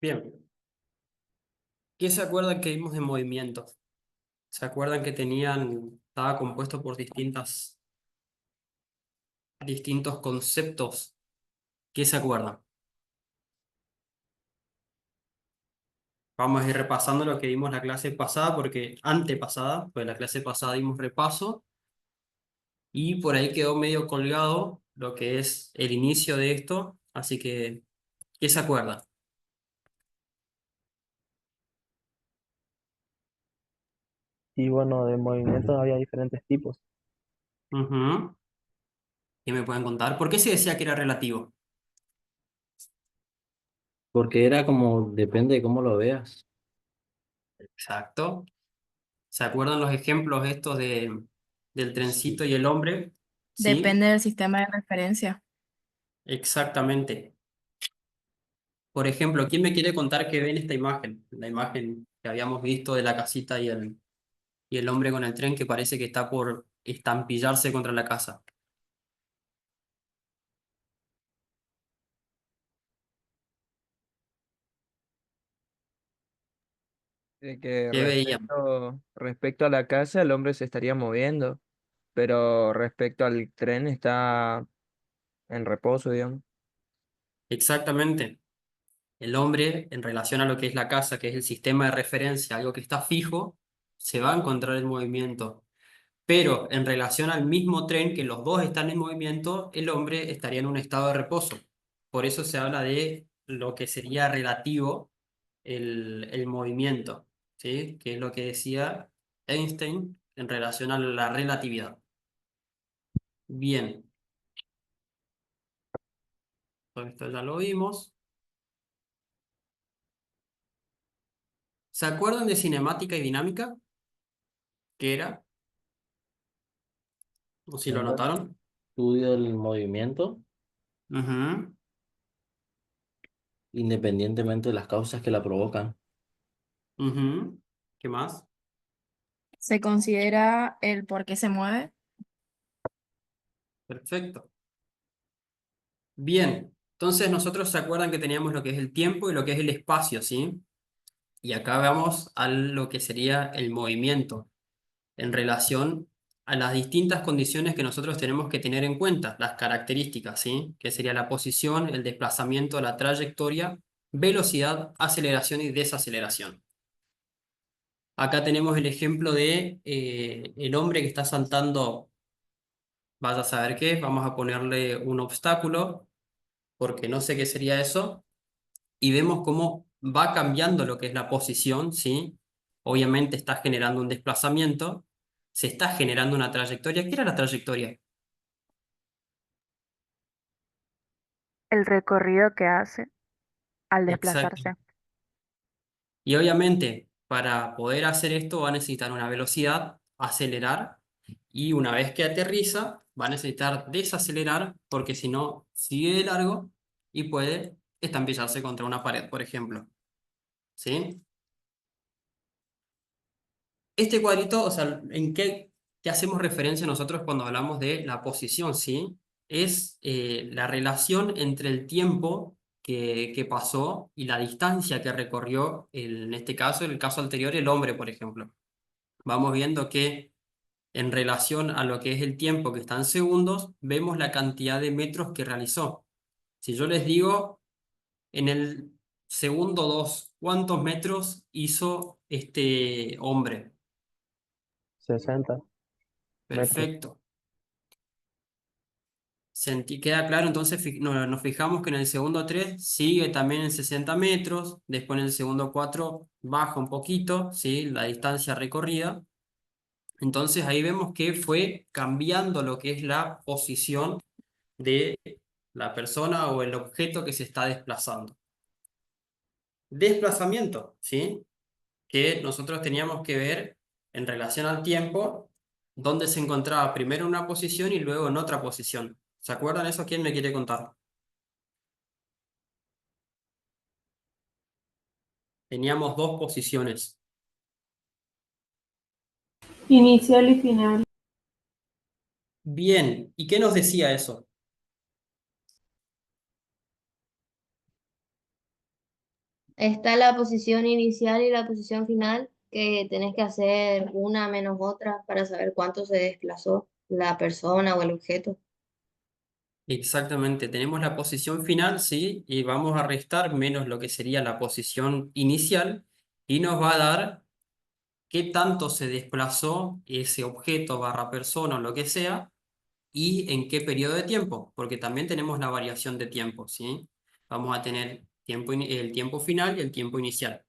Bien, ¿qué se acuerdan que vimos de movimientos? ¿Se acuerdan que estaba compuesto por distintos conceptos? ¿Qué se acuerdan? Vamos a ir repasando lo que vimos la clase pasada, porque antepasada, pues la clase pasada dimos repaso y por ahí quedó medio colgado lo que es el inicio de esto, así que, ¿qué se acuerdan? Y bueno, de movimientos había diferentes tipos, Ujú. ¿Qué me pueden contar? ¿Por qué se decía que era relativo? porque era como, depende de cómo lo veas. Exacto. ¿Se acuerdan los ejemplos estos del trencito Sí. y el hombre? ¿Sí? Depende del sistema de referencia. Exactamente. Por ejemplo, ¿quién me quiere contar qué ve en esta imagen? La imagen que habíamos visto de la casita y el hombre con el tren que parece que está por estampillarse contra la casa. De que ¿Qué veían? respecto a la casa, el hombre se estaría moviendo, pero respecto al tren está en reposo, digamos. Exactamente. El hombre, en relación a lo que es la casa, que es el sistema de referencia, algo que está fijo, se va a encontrar en movimiento. Pero en relación al mismo tren, que los dos están en movimiento, el hombre estaría en un estado de reposo. Por eso se habla de lo que sería relativo el movimiento, ¿sí? Que es lo que decía Einstein en relación a la relatividad. Bien, todo esto ya lo vimos. ¿Se acuerdan de cinemática y dinámica? ¿Qué era? ¿O si lo Siendo el notaron? estudio del movimiento, Ujú, independientemente de las causas que la provocan. ujú. ¿Qué más? Se considera el por qué se mueve. Perfecto. Bien, entonces nosotros se acuerdan que teníamos lo que es el tiempo y lo que es el espacio, ¿sí? Y acá vamos a lo que sería el movimiento en relación a las distintas condiciones que nosotros tenemos que tener en cuenta, las características, ¿sí? Que sería la posición, el desplazamiento, la trayectoria, velocidad, aceleración y desaceleración. Acá tenemos el ejemplo de el hombre que está saltando, vaya a saber qué, vamos a ponerle un obstáculo, porque no sé qué sería eso, y vemos cómo va cambiando lo que es la posición, ¿sí? Obviamente está generando un desplazamiento, se está generando una trayectoria. ¿Qué era la trayectoria? El recorrido que hace al Exacto. desplazarse. Y obviamente, para poder hacer esto va a necesitar una velocidad, acelerar, y una vez que aterriza, va a necesitar desacelerar, porque si no, sigue de largo y puede estampillarse contra una pared, por ejemplo. ¿Sí? Este cuadrito, o sea, ¿qué hacemos referencia nosotros cuando hablamos de la posición, ¿sí? Es la relación entre el tiempo que pasó y la distancia que recorrió, en este caso, en el caso anterior, el hombre, por ejemplo. Vamos viendo que en relación a lo que es el tiempo que está en segundos, vemos la cantidad de metros que realizó. Si yo les digo en el segundo 2, ¿cuántos metros hizo este hombre? 60 metros. Perfecto. Queda claro, entonces nos fijamos que en el segundo 3 sigue también en 60 metros, después en el segundo 4 baja un poquito, ¿sí? La distancia recorrida. Entonces ahí vemos que fue cambiando lo que es la posición de la persona o el objeto que se está desplazando. Desplazamiento, ¿sí? Que nosotros teníamos que ver en relación al tiempo dónde se encontraba primero en una posición y luego en otra posición. ¿Se acuerdan eso? ¿Quién me quiere contar? Teníamos dos posiciones. Inicial y final. Bien, ¿y qué nos decía eso? Está la posición inicial y la posición final, que tenés que hacer una menos otra para saber cuánto se desplazó la persona o el objeto. Exactamente, tenemos la posición final, ¿sí? Y vamos a restar menos lo que sería la posición inicial y nos va a dar qué tanto se desplazó ese objeto barra persona o lo que sea y en qué periodo de tiempo, porque también tenemos la variación de tiempo, ¿sí? Vamos a tener el tiempo final y el tiempo inicial.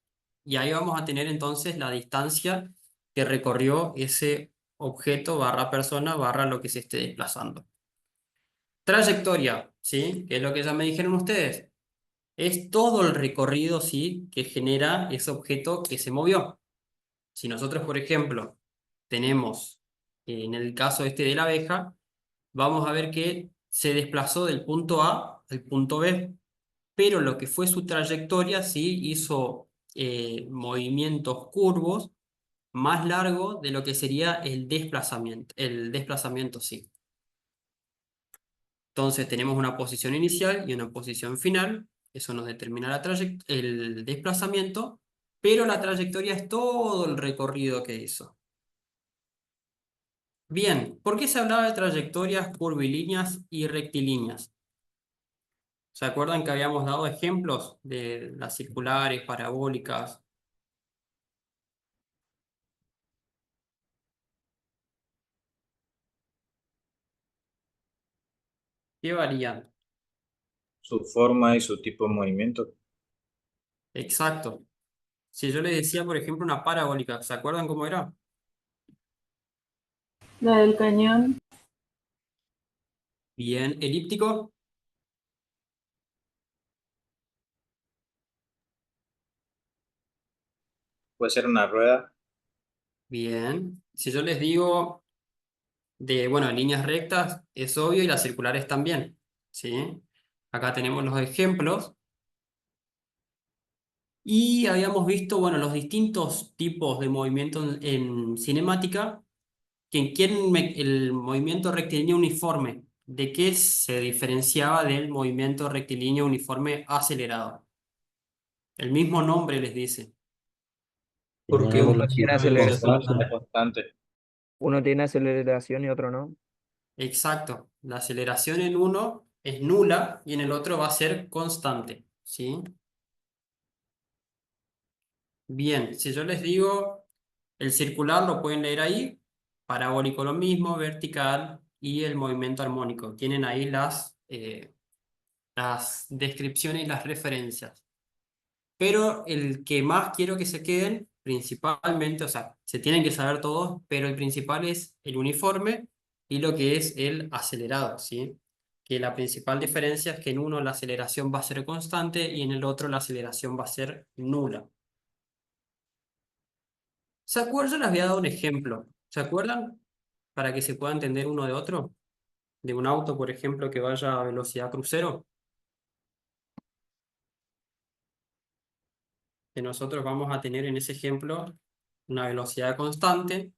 Y ahí vamos a tener entonces la distancia que recorrió ese objeto barra persona barra lo que se esté desplazando. Trayectoria, ¿sí? Que es lo que ya me dijeron ustedes. Es todo el recorrido, ¿sí? Que genera ese objeto que se movió. Si nosotros, por ejemplo, tenemos, en el caso este de la abeja, vamos a ver que se desplazó del punto A al punto B, pero lo que fue su trayectoria, sí, hizo movimientos curvos más largos de lo que sería el desplazamiento, sí. Entonces tenemos una posición inicial y una posición final, eso nos determina el desplazamiento, pero la trayectoria es todo el recorrido que hizo. Bien, ¿por qué se hablaba de trayectorias curvilíneas y rectilíneas? ¿Se acuerdan que habíamos dado ejemplos de las circulares, parabólicas? ¿Qué varían? Su forma y su tipo de movimiento. Exacto. Si yo les decía, por ejemplo, una parabólica, ¿se acuerdan cómo era? La del cañón, Bien, elíptico. Puede ser una rueda. Bien. Si yo les digo bueno, líneas rectas, es obvio, y las circulares también, ¿sí? Acá tenemos los ejemplos. Y habíamos visto, bueno, los distintos tipos de movimiento en cinemática, que quieren el movimiento rectilíneo uniforme, ¿de qué se diferenciaba del movimiento rectilíneo uniforme acelerado? El mismo nombre les dice, Tenía porque uno Tiene velocidad es Velocidad constante. constante. constante. Uno tiene aceleración y otro no. Exacto, la aceleración en uno es nula y en el otro va a ser constante, ¿sí? Bien, si yo les digo el circular, lo pueden leer ahí, parabólico lo mismo, vertical y el movimiento armónico. Tienen ahí las descripciones y las referencias. Pero el que más quiero que se queden, principalmente, o sea, se tienen que saber todos, pero el principal es el uniforme y lo que es el acelerado, ¿sí? Que la principal diferencia es que en uno la aceleración va a ser constante y en el otro la aceleración va a ser nula. ¿Se acuerdan? Yo les había dado un ejemplo. ¿Se acuerdan? Para que se pueda entender uno de otro. De un auto, por ejemplo, que vaya a velocidad crucero. Que nosotros vamos a tener en ese ejemplo una velocidad constante,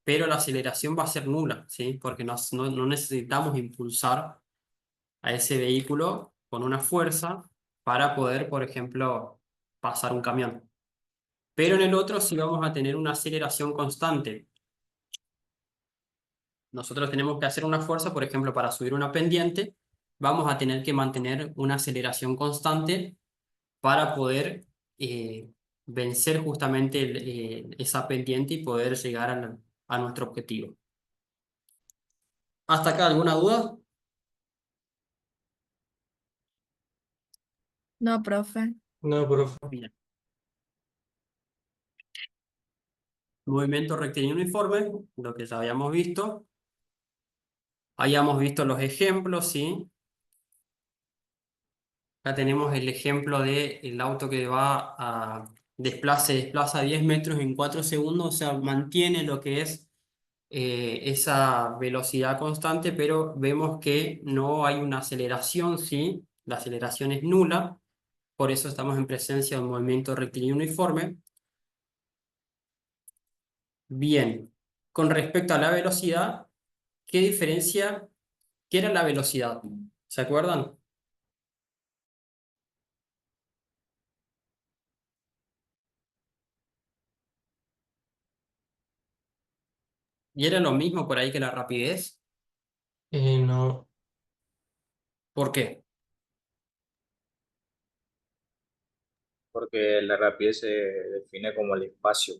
pero la aceleración va a ser nula, ¿sí? Porque no necesitamos impulsar a ese vehículo con una fuerza para poder, por ejemplo, pasar un camión. Pero en el otro sí vamos a tener una aceleración constante. Nosotros tenemos que hacer una fuerza, por ejemplo, para subir una pendiente, vamos a tener que mantener una aceleración constante para poder eh, vencer justamente esa pendiente y poder llegar a nuestro objetivo. ¿Hasta acá alguna duda? No, profe. No, profe. Bien. Movimiento rectilíneo uniforme, lo que ya habíamos visto. Habíamos visto los ejemplos, ¿sí? Acá tenemos el ejemplo del auto que desplaza 10 metros en 4 segundos, o sea, mantiene lo que es esa velocidad constante, pero vemos que no hay una aceleración, ¿sí? La aceleración es nula, por eso estamos en presencia de un movimiento rectilíneo uniforme. Bien, con respecto a la velocidad, ¿qué diferencia? ¿Qué era la velocidad? ¿Se acuerdan? ¿Y era lo mismo por ahí que la rapidez? No, ¿Por qué? Porque la rapidez se define como el espacio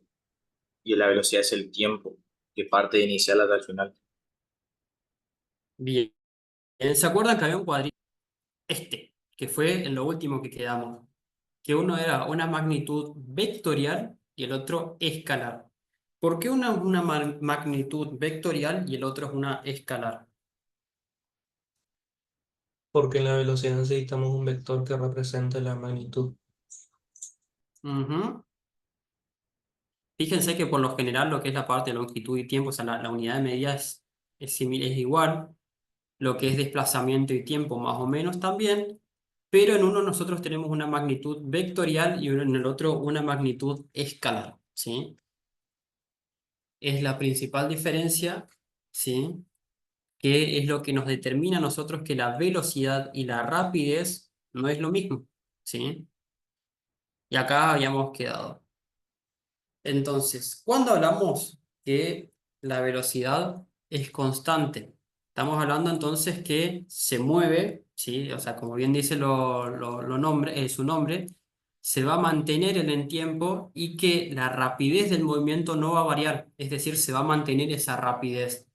y la velocidad es el tiempo que parte de inicial hasta el final. Bien. ¿Se acuerdan que había un cuadrito? Que fue en lo último que quedamos, que uno era una magnitud vectorial y el otro escalar. ¿Por qué una es una magnitud vectorial y el otro es una escalar? porque en la velocidad necesitamos un vector que represente la magnitud. Ujú. Fíjense que por lo general lo que es la parte de longitud y tiempo, o sea, la unidad de medida es igual, lo que es desplazamiento y tiempo más o menos también, pero en uno nosotros tenemos una magnitud vectorial y en el otro una magnitud escalar, ¿sí? Es la principal diferencia, ¿sí? Que es lo que nos determina a nosotros que la velocidad y la rapidez no es lo mismo, ¿sí? Y acá habíamos quedado. Entonces, cuando hablamos que la velocidad es constante, estamos hablando entonces que se mueve, ¿sí? O sea, como bien dice su nombre, se va a mantener en el tiempo y que la rapidez del movimiento no va a variar, es decir, se va a mantener esa rapidez.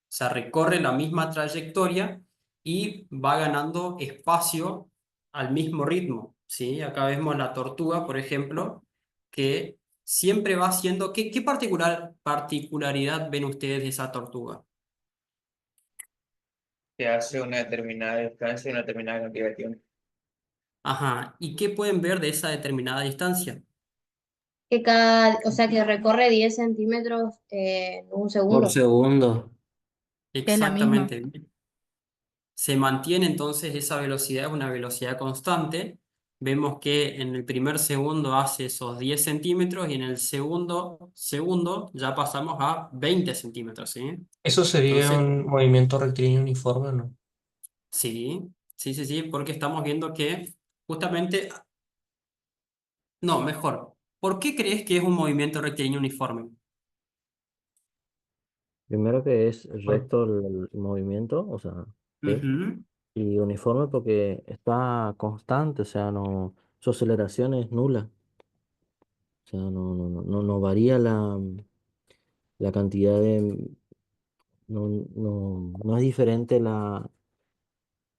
O sea, recorre la misma trayectoria y va ganando espacio al mismo ritmo, ¿sí? Acá vemos la tortuga, por ejemplo, que siempre va haciendo... ¿Qué particularidad ven ustedes de esa tortuga? Que hace una determinada distancia y una determinada cantidad de tiempo. Ajá. ¿Y qué pueden ver de esa determinada distancia? O sea, que recorre 10 centímetros en un Por segundo. segundo. Que es la misma. Exactamente. Se mantiene entonces esa velocidad, es una velocidad constante. Vemos que en el primer segundo hace esos 10 centímetros y en el segundo ya pasamos a 20 centímetros, ¿sí? Eso sería Entonces, un movimiento rectilíneo uniforme, ¿no? sí, porque estamos viendo que justamente, no, mejor, ¿por qué crees que es un movimiento rectilíneo uniforme? Primero que es Bueno, recto el movimiento, o sea, ¿sí? Ujú. Y uniforme porque está constante, o sea, no, su aceleración es nula. O sea, no varía la cantidad de, no es diferente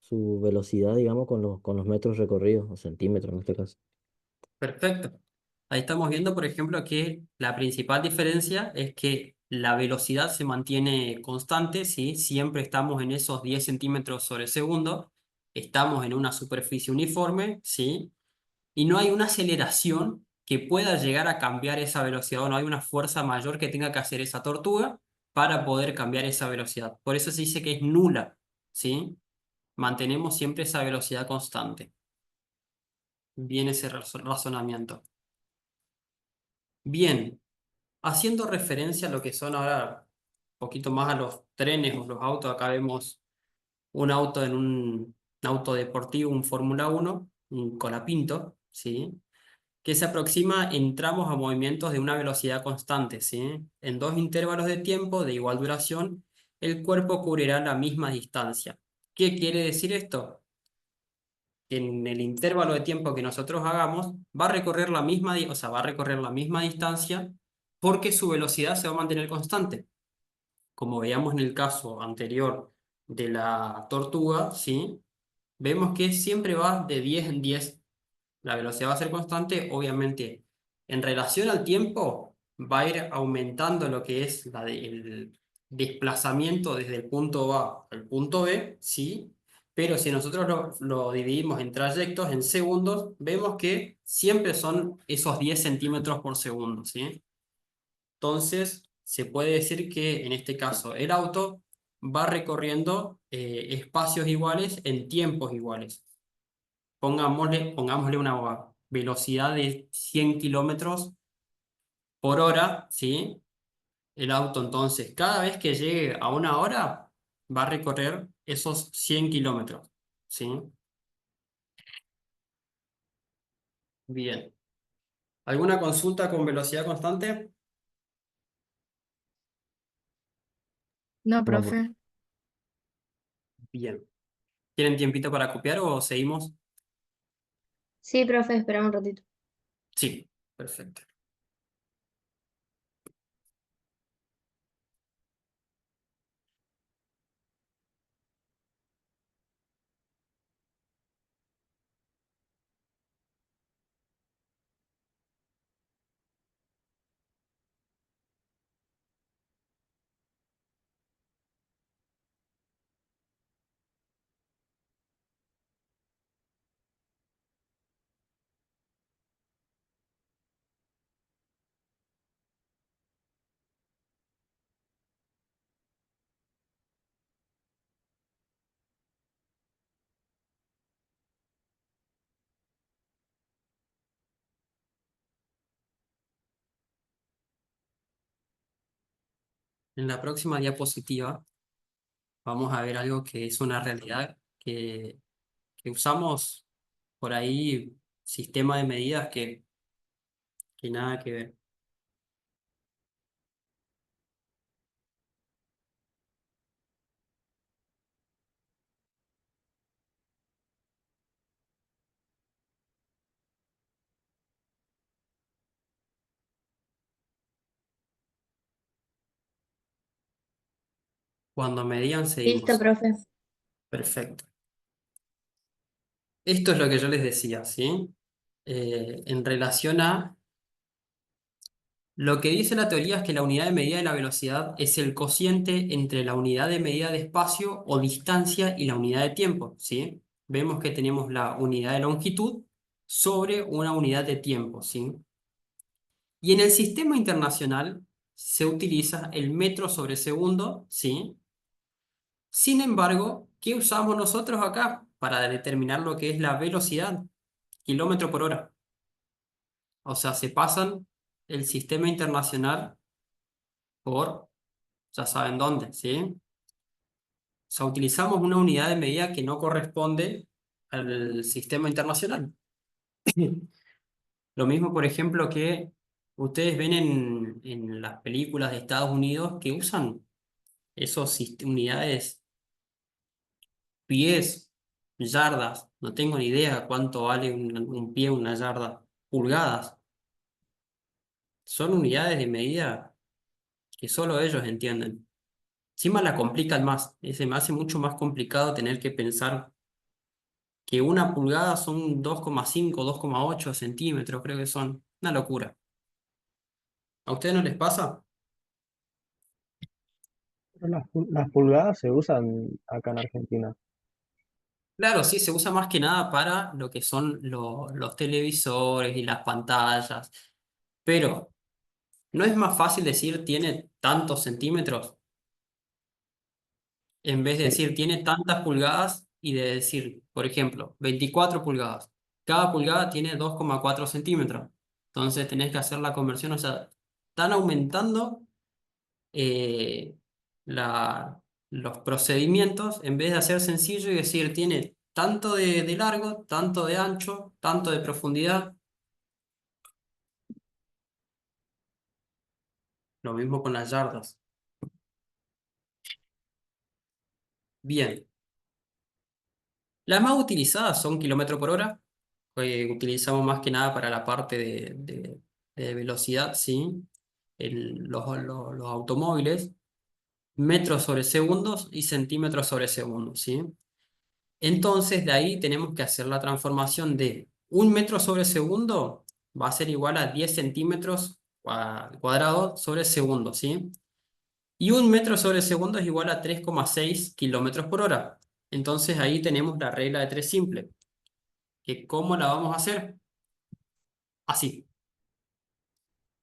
su velocidad, digamos, con los metros recorridos, o centímetros en este caso. Perfecto. Ahí estamos viendo, por ejemplo, que la principal diferencia es que la velocidad se mantiene constante, ¿sí? Siempre estamos en esos 10 centímetros sobre segundo, estamos en una superficie uniforme, ¿sí? Y no hay una aceleración que pueda llegar a cambiar esa velocidad, o no hay una fuerza mayor que tenga que hacer esa tortuga para poder cambiar esa velocidad. Por eso se dice que es nula, ¿sí? Mantenemos siempre esa velocidad constante. Viene ese razonamiento. Bien. Haciendo referencia a lo que son ahora un poquito más a los trenes o los autos, acá vemos un auto en un auto deportivo, un Fórmula 1, un Colapinto, ¿sí? Que se aproxima en tramos a movimientos de una velocidad constante, ¿sí? En dos intervalos de tiempo de igual duración, el cuerpo cubrirá la misma distancia. ¿Qué quiere decir esto? Que en el intervalo de tiempo que nosotros hagamos, va a recorrer la misma, o sea, va a recorrer la misma distancia porque su velocidad se va a mantener constante. Como veíamos en el caso anterior de la tortuga, ¿sí? Vemos que siempre va de 10 en 10. La velocidad va a ser constante, obviamente. En relación al tiempo, va a ir aumentando lo que es el desplazamiento desde el punto A al punto B, ¿sí? Pero si nosotros lo dividimos en trayectos, en segundos, vemos que siempre son esos 10 centímetros por segundo, ¿sí? Entonces, se puede decir que en este caso el auto va recorriendo espacios iguales en tiempos iguales. Pongámosle una velocidad de 100 kilómetros por hora, ¿sí? El auto entonces, cada vez que llegue a una hora, va a recorrer esos 100 kilómetros, ¿sí? Bien. ¿Alguna consulta con velocidad constante? No, No, pues, profe. Bien. ¿Tienen tiempito para copiar o seguimos? Sí, profe, espera un ratito. Sí, perfecto. En la próxima diapositiva vamos a ver algo que es una realidad que usamos por ahí, sistema de medidas que nada que ver. Cuando medían, Listo, seguimos. profe. Perfecto. Esto es lo que yo les decía, ¿sí? En relación a lo que dice la teoría es que la unidad de medida de la velocidad es el cociente entre la unidad de medida de espacio o distancia y la unidad de tiempo, ¿sí? Vemos que tenemos la unidad de longitud sobre una unidad de tiempo, ¿sí? Y en el sistema internacional se utiliza el metro sobre segundo, ¿sí? Sin embargo, ¿qué usamos nosotros acá para determinar lo que es la velocidad? Kilómetro por hora. O sea, se pasan el sistema internacional por, ya saben dónde, ¿sí? O sea, utilizamos una unidad de medida que no corresponde al sistema internacional. Lo mismo, por ejemplo, que ustedes ven en las películas de Estados Unidos que usan esos unidades, pies, yardas, no tengo ni idea cuánto vale un pie, una yarda, pulgadas. Son unidades de medida que solo ellos entienden. Encima la complican más. Se me hace mucho más complicado tener que pensar que una pulgada son 2,5, 2,8 centímetros, creo que son. Una locura. ¿A ustedes no les pasa? Pero las pulgadas se usan acá en Argentina. Claro, sí, se usa más que nada para lo que son los televisores y las pantallas. Pero, ¿no es más fácil decir tiene tantos centímetros? En vez de Sí, decir tiene tantas pulgadas y de decir, por ejemplo, 24 pulgadas. Cada pulgada tiene 2,4 centímetros. Entonces tenés que hacer la conversión, o sea, están aumentando eh, la- los procedimientos en vez de hacer sencillo y decir tiene tanto de largo, tanto de ancho, tanto de profundidad. Lo mismo con las yardas. Bien, las más utilizadas son kilómetro por hora, que utilizamos más que nada para la parte de velocidad, ¿sí? Los automóviles, metros sobre segundos y centímetros sobre segundos, ¿sí? Entonces, de ahí tenemos que hacer la transformación de un metro sobre segundo va a ser igual a 10 centímetros cuadrados sobre segundo, ¿sí? Y un metro sobre segundo es igual a 3,6 kilómetros por hora. Entonces, ahí tenemos la regla de tres simple. ¿Que cómo la vamos a hacer? Así.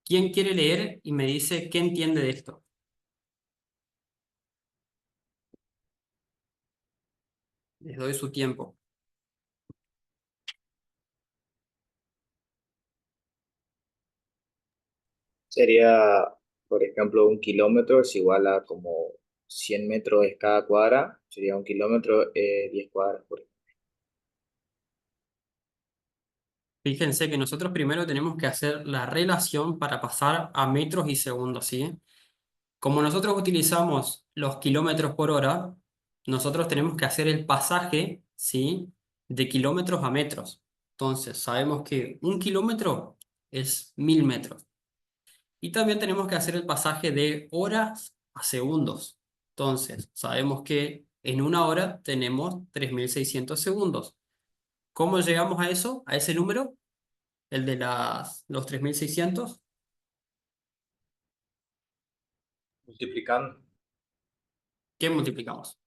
¿Quién quiere leer y me dice qué entiende de esto? Les doy su tiempo. Sería, por ejemplo, un kilómetro es igual a como 100 metros es cada cuadra, sería un kilómetro 10 cuadras, por ejemplo. Fíjense que nosotros primero tenemos que hacer la relación para pasar a metros y segundos, ¿sí? Como nosotros utilizamos los kilómetros por hora, nosotros tenemos que hacer el pasaje, ¿sí? De kilómetros a metros. Entonces, sabemos que 1 kilómetro es 1000 metros. Y también tenemos que hacer el pasaje de horas a segundos. Entonces, sabemos que en 1 hora tenemos 3600 segundos. ¿Cómo llegamos a eso? A ese número, el de los 3600. Multiplicando ¿Qué multiplicamos?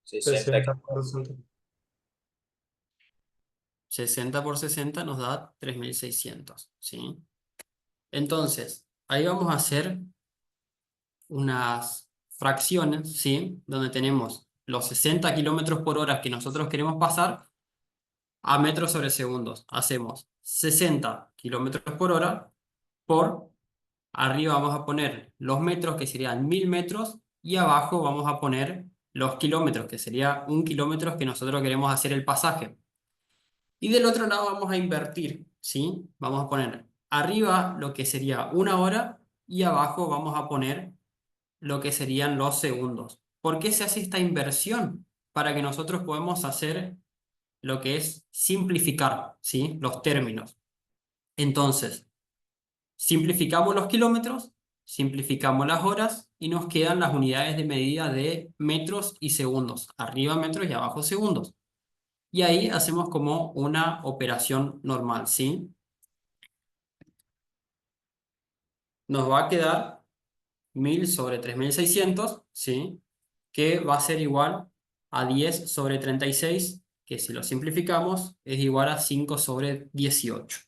60. 60%. 60 por 60 nos da 3600, ¿sí? Entonces, ahí vamos a hacer unas fracciones, ¿sí? Donde tenemos los 60 kilómetros por hora que nosotros queremos pasar a metros sobre segundos. Hacemos 60 kilómetros por hora por, arriba vamos a poner los metros, que serían 1000 metros, y abajo vamos a poner los kilómetros, que sería 1 kilómetro que nosotros queremos hacer el pasaje. Y del otro lado vamos a invertir, ¿sí? Vamos a poner arriba lo que sería 1 hora y abajo vamos a poner lo que serían los segundos. ¿Por qué se hace esta inversión? Para que nosotros podamos hacer lo que es simplificar, ¿sí? Los términos. Entonces, simplificamos los kilómetros, simplificamos las horas y nos quedan las unidades de medida de metros y segundos. Arriba metros y abajo segundos. Y ahí hacemos como una operación normal, ¿sí? Nos va a quedar 1000 sobre 3600, ¿sí? Que va a ser igual a 10 sobre 36, que si lo simplificamos es igual a 5 sobre 18.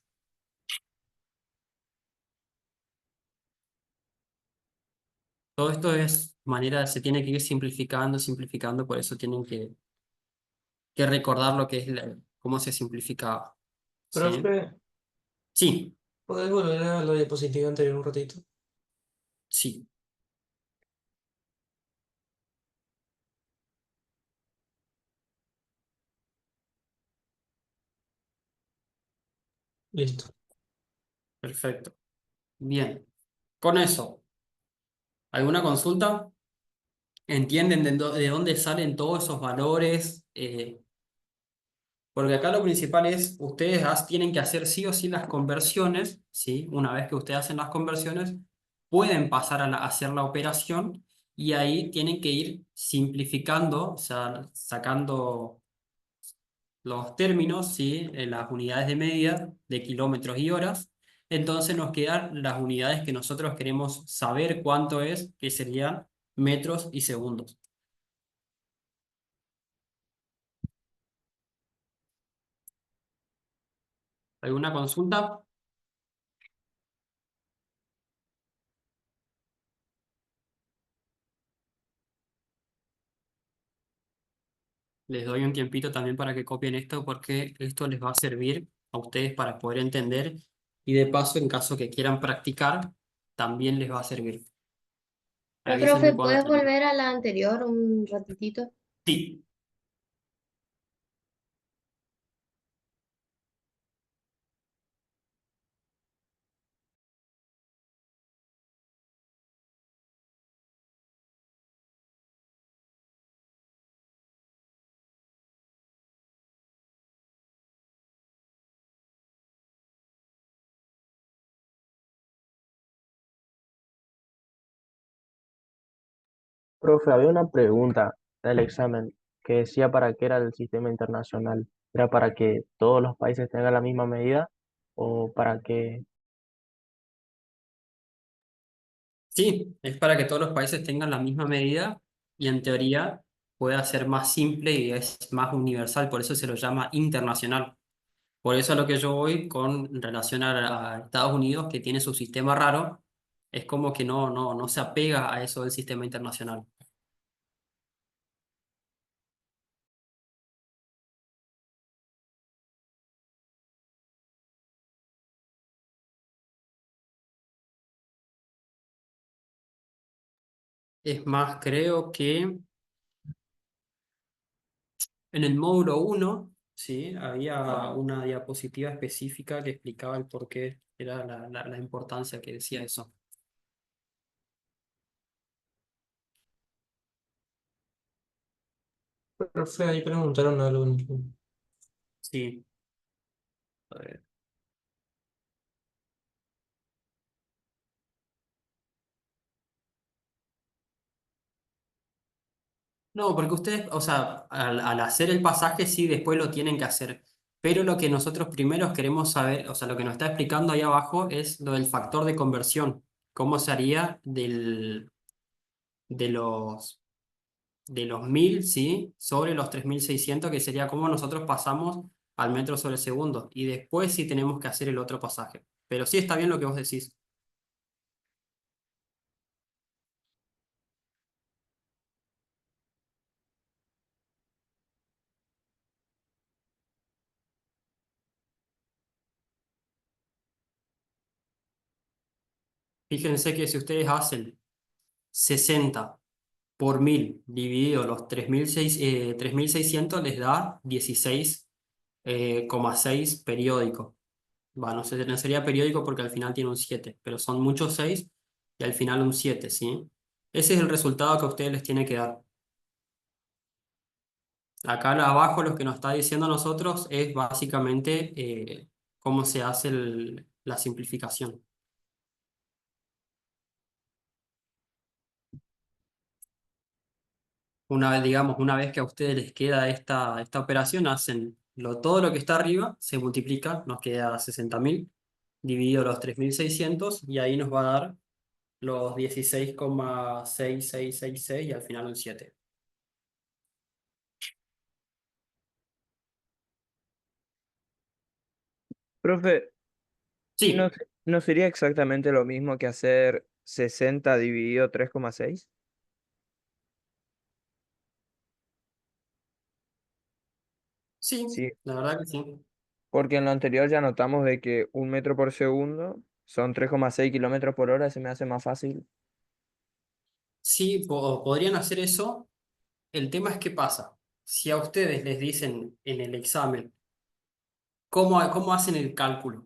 Todo esto es manera, se tiene que ir simplificando, simplificando, por eso tienen que recordar lo que es cómo se simplificaba, ¿sí? Profe, Sí, ¿podés volver a la diapositiva anterior un ratito? sí. Listo. Perfecto. Bien. Con eso, ¿alguna consulta? ¿Entienden de dónde salen todos esos valores? Porque acá lo principal es, ustedes tienen que hacer sí o sí las conversiones, ¿sí? Una vez que ustedes hacen las conversiones, pueden pasar a hacer la operación y ahí tienen que ir simplificando, o sea, sacando los términos, ¿sí? En las unidades de medida de kilómetros y horas. Entonces nos quedan las unidades que nosotros queremos saber cuánto es, que serían metros y segundos. ¿Alguna consulta? Les doy un tiempito también para que copien esto porque esto les va a servir a ustedes para poder entender y de paso, en caso que quieran practicar, también les va a servir. Pero, Avísenme profe, cuando ¿puedes termine. volver a la anterior un ratitito? Sí, Profe, había una pregunta del examen que decía para qué era el sistema internacional. ¿Era para que todos los países tengan la misma medida o para que... sí, es para que todos los países tengan la misma medida y en teoría pueda ser más simple y es más universal, por eso se lo llama internacional. Por eso a lo que yo voy con relación a Estados Unidos, que tiene su sistema raro, es como que no se apega a eso del sistema internacional. Es más, creo que en el módulo 1, ¿sí? Había una diapositiva específica que explicaba el por qué era la importancia que decía eso. Profe, ahí preguntaron algo. Sí. A ver. No, porque ustedes, o sea, al hacer el pasaje sí, después lo tienen que hacer. Pero lo que nosotros primero queremos saber, o sea, lo que nos está explicando ahí abajo es lo del factor de conversión. ¿Cómo se haría de los, de los 1000, ¿sí? Sobre los 3600, que sería cómo nosotros pasamos al metro sobre segundo. Y después sí tenemos que hacer el otro pasaje. Pero sí está bien lo que vos decís. Fíjense que si ustedes hacen 60 por 1000 dividido los 3600 les da 16,6 periódico. Va, no sé, no sería periódico porque al final tiene un 7, pero son muchos 6 y al final un 7, ¿sí? Ese es el resultado que a ustedes les tiene que dar. Acá abajo lo que nos está diciendo a nosotros es básicamente cómo se hace la simplificación. Una vez, digamos, una vez que a ustedes les queda esta operación, hacen todo lo que está arriba, se multiplica, nos queda 60.000 dividido los 3600 y ahí nos va a dar los 16,6666 y al final un 7. Profe, ¿no, Sí, no sería exactamente lo mismo que hacer 60 dividido 3,6? sí, Sí, la verdad que sí. porque en lo anterior ya notamos de que 1 metro por segundo son 3,6 kilómetros por hora, se me hace más fácil. Sí, podrían hacer eso. El tema es qué pasa. Si a ustedes les dicen en el examen cómo hacen el cálculo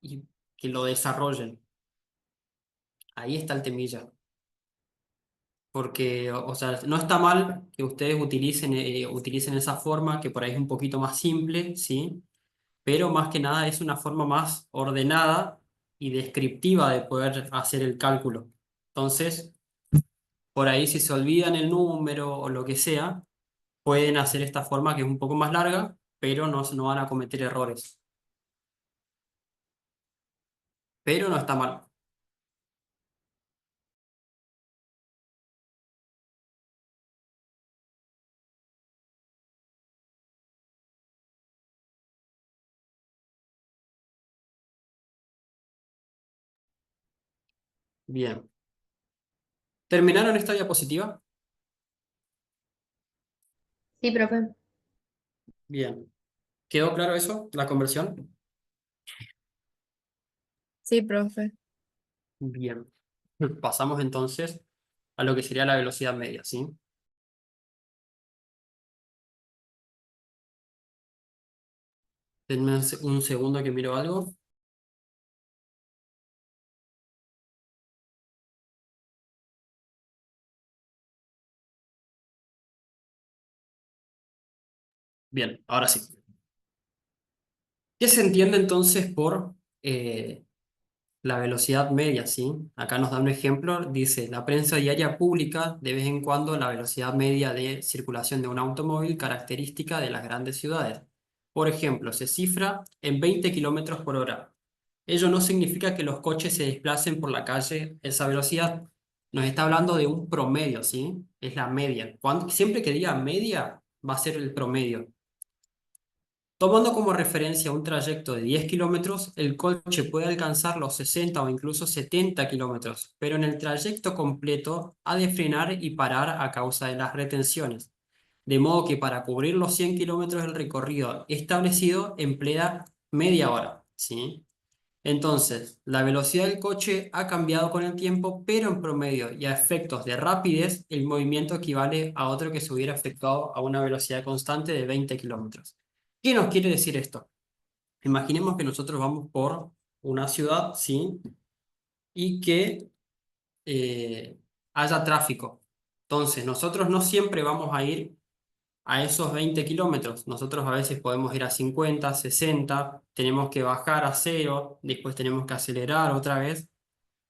y que lo desarrollen, ahí está el temilla. Porque, o sea, no está mal que ustedes utilicen esa forma, que por ahí es un poquito más simple, ¿sí? Pero más que nada es una forma más ordenada y descriptiva de poder hacer el cálculo. Entonces, por ahí si se olvidan el número o lo que sea, pueden hacer esta forma que es un poco más larga, pero no van a cometer errores. Pero no está mal. Bien. ¿Terminaron esta diapositiva? Sí, profe. Bien. ¿Quedó claro eso? ¿La conversión? Sí, profe. Bien. Pasamos entonces a lo que sería la velocidad media, ¿sí? Denme un segundo que miro algo. Bien, ahora sí. ¿Qué se entiende entonces por la velocidad media, ¿sí? Acá nos da un ejemplo, dice, la prensa diaria publica de vez en cuando la velocidad media de circulación de un automóvil característica de las grandes ciudades. Por ejemplo, se cifra en 20 kilómetros por hora. Ello no significa que los coches se desplacen por la calle a esa velocidad. Nos está hablando de un promedio, ¿sí? Es la media. Siempre que diga media, va a ser el promedio. Tomando como referencia un trayecto de 10 kilómetros, el coche puede alcanzar los 60 o incluso 70 kilómetros, pero en el trayecto completo ha de frenar y parar a causa de las retenciones. De modo que para cubrir los 100 kilómetros del recorrido establecido emplea media hora, ¿sí? Entonces, la velocidad del coche ha cambiado con el tiempo, pero en promedio y a efectos de rapidez, el movimiento equivale a otro que se hubiera efectuado a una velocidad constante de 20 kilómetros. ¿Qué nos quiere decir esto? Imaginemos que nosotros vamos por una ciudad, ¿sí? Y que haya tráfico. Entonces, nosotros no siempre vamos a ir a esos 20 kilómetros. Nosotros a veces podemos ir a 50, 60, tenemos que bajar a cero, después tenemos que acelerar otra vez.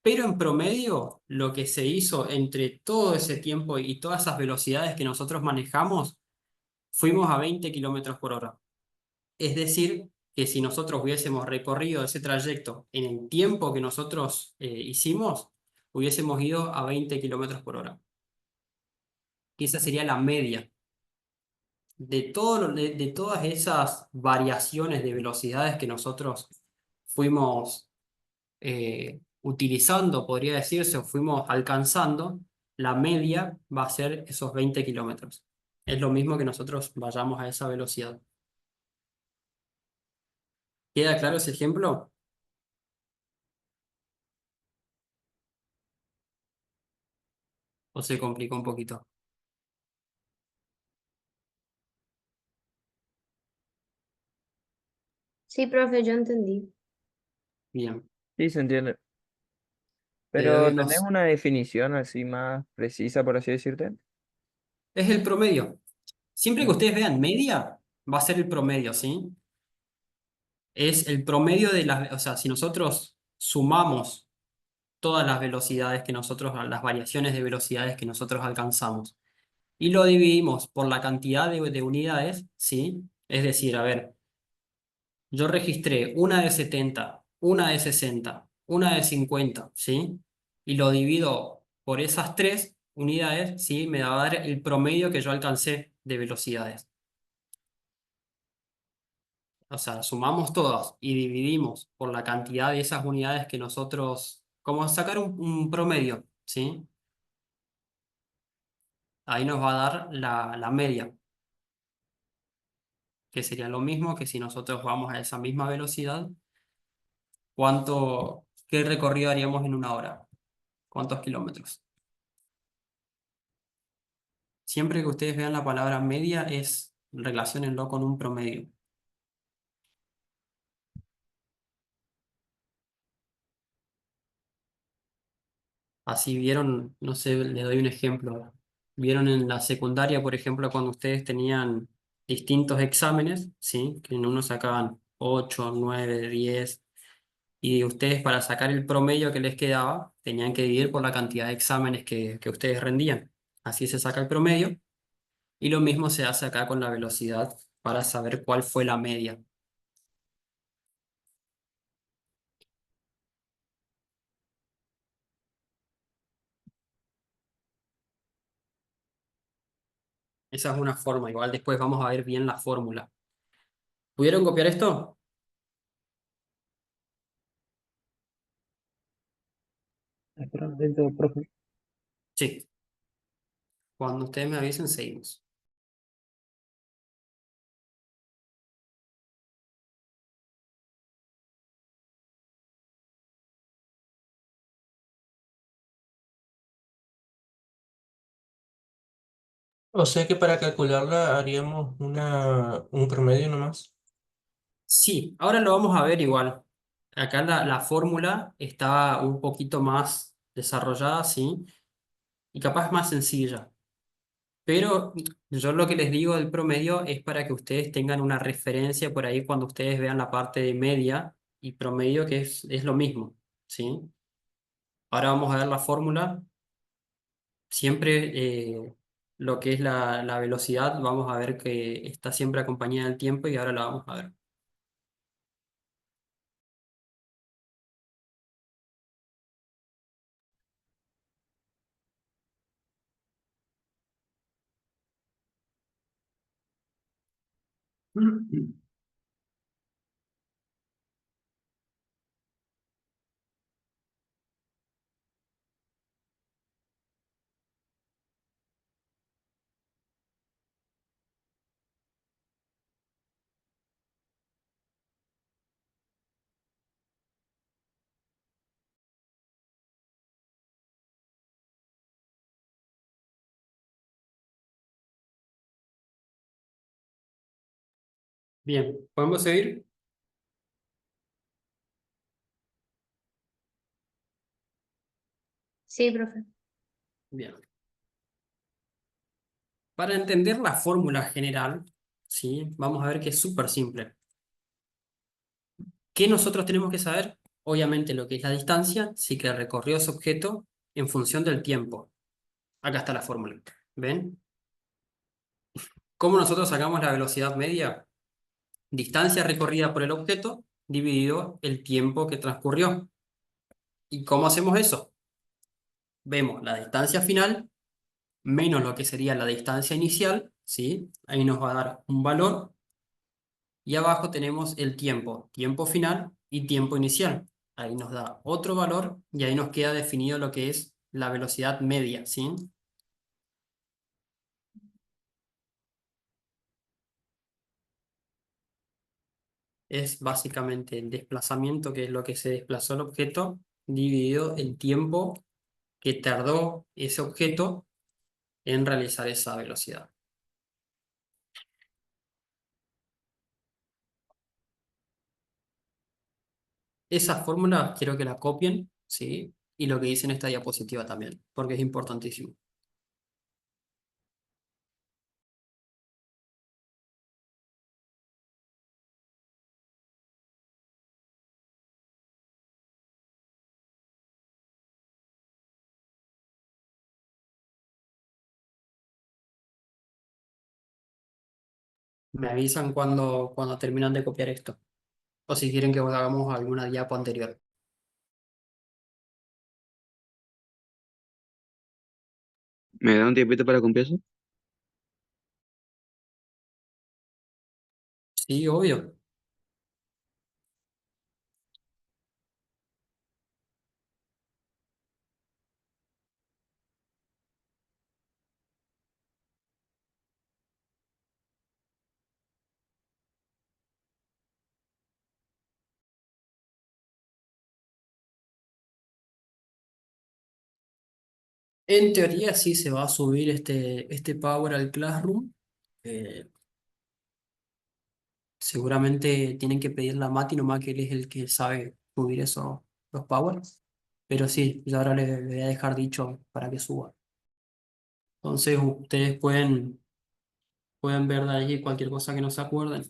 Pero en promedio, lo que se hizo entre todo ese tiempo y todas esas velocidades que nosotros manejamos, fuimos a 20 kilómetros por hora. Es decir, que si nosotros hubiésemos recorrido ese trayecto en el tiempo que nosotros hicimos, hubiésemos ido a 20 kilómetros por hora. Y esa sería la media de todas esas variaciones de velocidades que nosotros fuimos utilizando, podría decirse, o fuimos alcanzando. La media va a ser esos 20 kilómetros. Es lo mismo que nosotros vayamos a esa velocidad. ¿Queda claro ese ejemplo? ¿O se complicó un poquito? Sí, profe, yo entendí. Bien. Sí, se entiende. Le doy Pero ¿tenés una definición así más precisa, por así decirte? Es el promedio. Siempre que Mm. ustedes vean media, va a ser el promedio, ¿sí? Es el promedio de las, o sea, si nosotros sumamos todas las velocidades que nosotros, las variaciones de velocidades que nosotros alcanzamos y lo dividimos por la cantidad de unidades, ¿sí? Es decir, a ver, yo registré una de 70, una de 60, una de 50, ¿sí? Y lo divido por esas tres unidades, ¿sí? Me va a dar el promedio que yo alcancé de velocidades. O sea, sumamos todas y dividimos por la cantidad de esas unidades que nosotros, como sacar un promedio, ¿sí? Ahí nos va a dar la media, que sería lo mismo que si nosotros vamos a esa misma velocidad, ¿qué recorrido haríamos en una hora? ¿Cuántos kilómetros? Siempre que ustedes vean la palabra media, relaciónenlo con un promedio. Así vieron, no sé, les doy un ejemplo. Vieron en la secundaria, por ejemplo, cuando ustedes tenían distintos exámenes, ¿sí? Que en uno sacaban 8, 9, 10, y ustedes para sacar el promedio que les quedaba, tenían que dividir por la cantidad de exámenes que ustedes rendían. Así se saca el promedio, y lo mismo se hace acá con la velocidad para saber cuál fue la media. Esa es una forma, igual después vamos a ver bien la fórmula. ¿Pudieron copiar esto? Espera un momento, profe. Sí. Cuando ustedes me avisen, seguimos. O sea que para calcularla haríamos un promedio nomás. Sí, ahora lo vamos a ver igual. Acá la fórmula está un poquito más desarrollada, sí, y capaz más sencilla. Pero yo lo que les digo del promedio es para que ustedes tengan una referencia por ahí cuando ustedes vean la parte de media y promedio, que es lo mismo, ¿sí? Ahora vamos a ver la fórmula. Siempre lo que es la velocidad, vamos a ver que está siempre acompañada del tiempo y ahora la vamos a ver. Bien, ¿podemos seguir? Sí, profe. Bien. Para entender la fórmula general, ¿sí? Vamos a ver que es súper simple. ¿Qué nosotros tenemos que saber? Obviamente lo que es la distancia, sí que recorrió ese objeto en función del tiempo. Acá está la fórmula. ¿Ven? ¿Cómo nosotros sacamos la velocidad media? Distancia recorrida por el objeto dividido el tiempo que transcurrió. ¿Y cómo hacemos eso? Vemos la distancia final menos lo que sería la distancia inicial, ¿sí? Ahí nos va a dar un valor. Y abajo tenemos el tiempo, tiempo final y tiempo inicial. Ahí nos da otro valor y ahí nos queda definido lo que es la velocidad media, ¿sí? Es básicamente el desplazamiento, que es lo que se desplazó el objeto, dividido el tiempo que tardó ese objeto en realizar esa velocidad. Esa fórmula quiero que la copien, ¿sí? Y lo que dice en esta diapositiva también, porque es importantísimo. Me avisan cuando terminan de copiar esto. O si quieren que hagamos alguna diapo anterior. ¿Me da un tiempito para que empiece? Sí, obvio. En teoría sí se va a subir este Power al Classroom. Eh, Seguramente tienen que pedirle a Mati nomás que él es el que sabe subir esos los Power. Pero sí, yo ahora le voy a dejar dicho para que suba. Entonces ustedes pueden ver de ahí cualquier cosa que no se acuerden.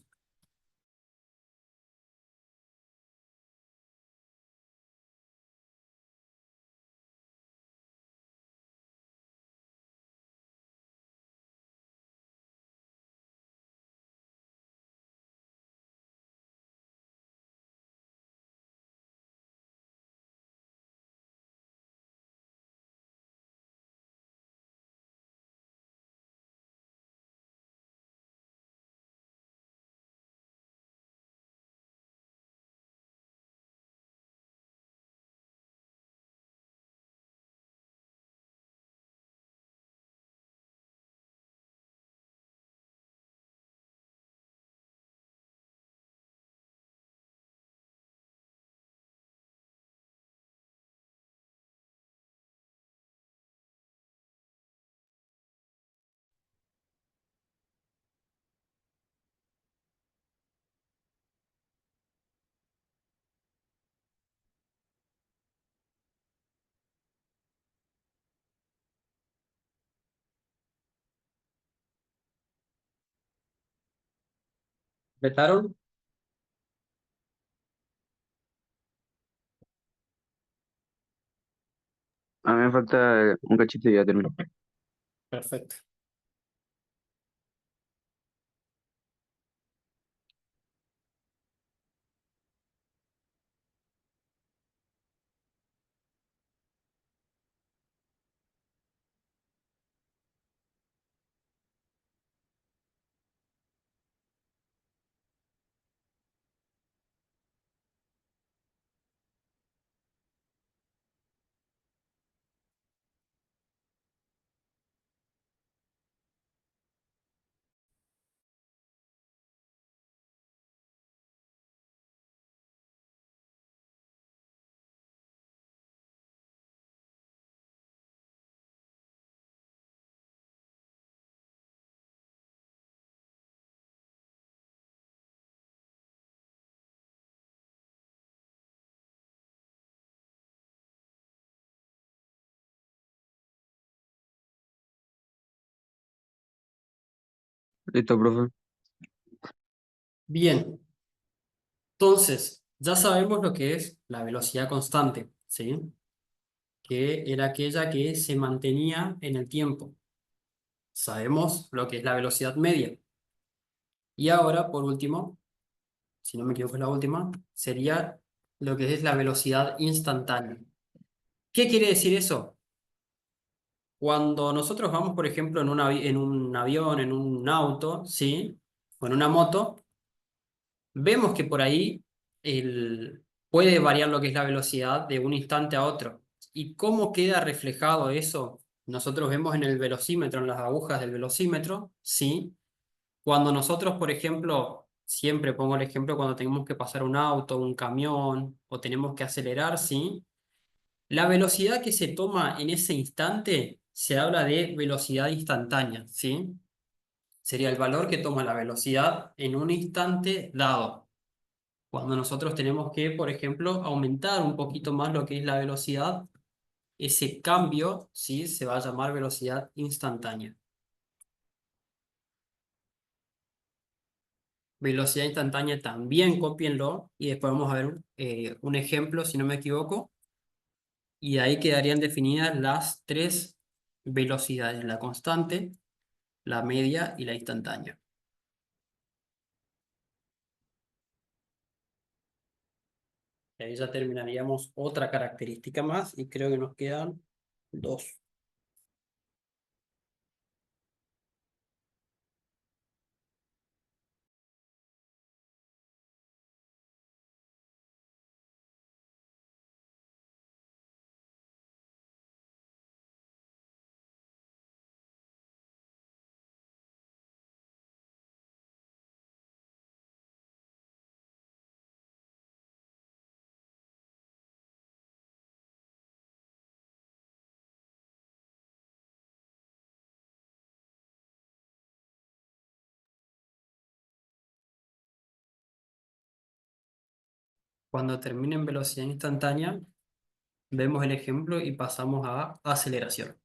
¿Completaron? A mí me falta un cachito y ya termino. Perfecto. Listo, profe. Bien, entonces ya sabemos lo que es la velocidad constante, ¿sí? Que era aquella que se mantenía en el tiempo. Sabemos lo que es la velocidad media. Y ahora, por último, si no me equivoco es la última, sería lo que es la velocidad instantánea. ¿Qué quiere decir eso? Cuando nosotros vamos, por ejemplo, en un avión, en un auto, ¿sí? O en una moto, vemos que por ahí puede variar lo que es la velocidad de un instante a otro. ¿Y cómo queda reflejado eso? Nosotros vemos en el velocímetro, en las agujas del velocímetro, ¿sí? Cuando nosotros, por ejemplo, siempre pongo el ejemplo cuando tenemos que pasar un auto, un camión o tenemos que acelerar, ¿sí? La velocidad que se toma en ese instante se habla de velocidad instantánea, ¿sí? Sería el valor que toma la velocidad en un instante dado. Cuando nosotros tenemos que, por ejemplo, aumentar un poquito más lo que es la velocidad, ese cambio, ¿sí? Se va a llamar velocidad instantánea. Velocidad instantánea también cópienlo y después vamos a ver un ejemplo, si no me equivoco, y ahí quedarían definidas las tres velocidades, la constante, la media y la instantánea. Y ahí ya terminaríamos otra característica más y creo que nos quedan dos. Cuando termine en velocidad instantánea, vemos el ejemplo y pasamos a aceleración.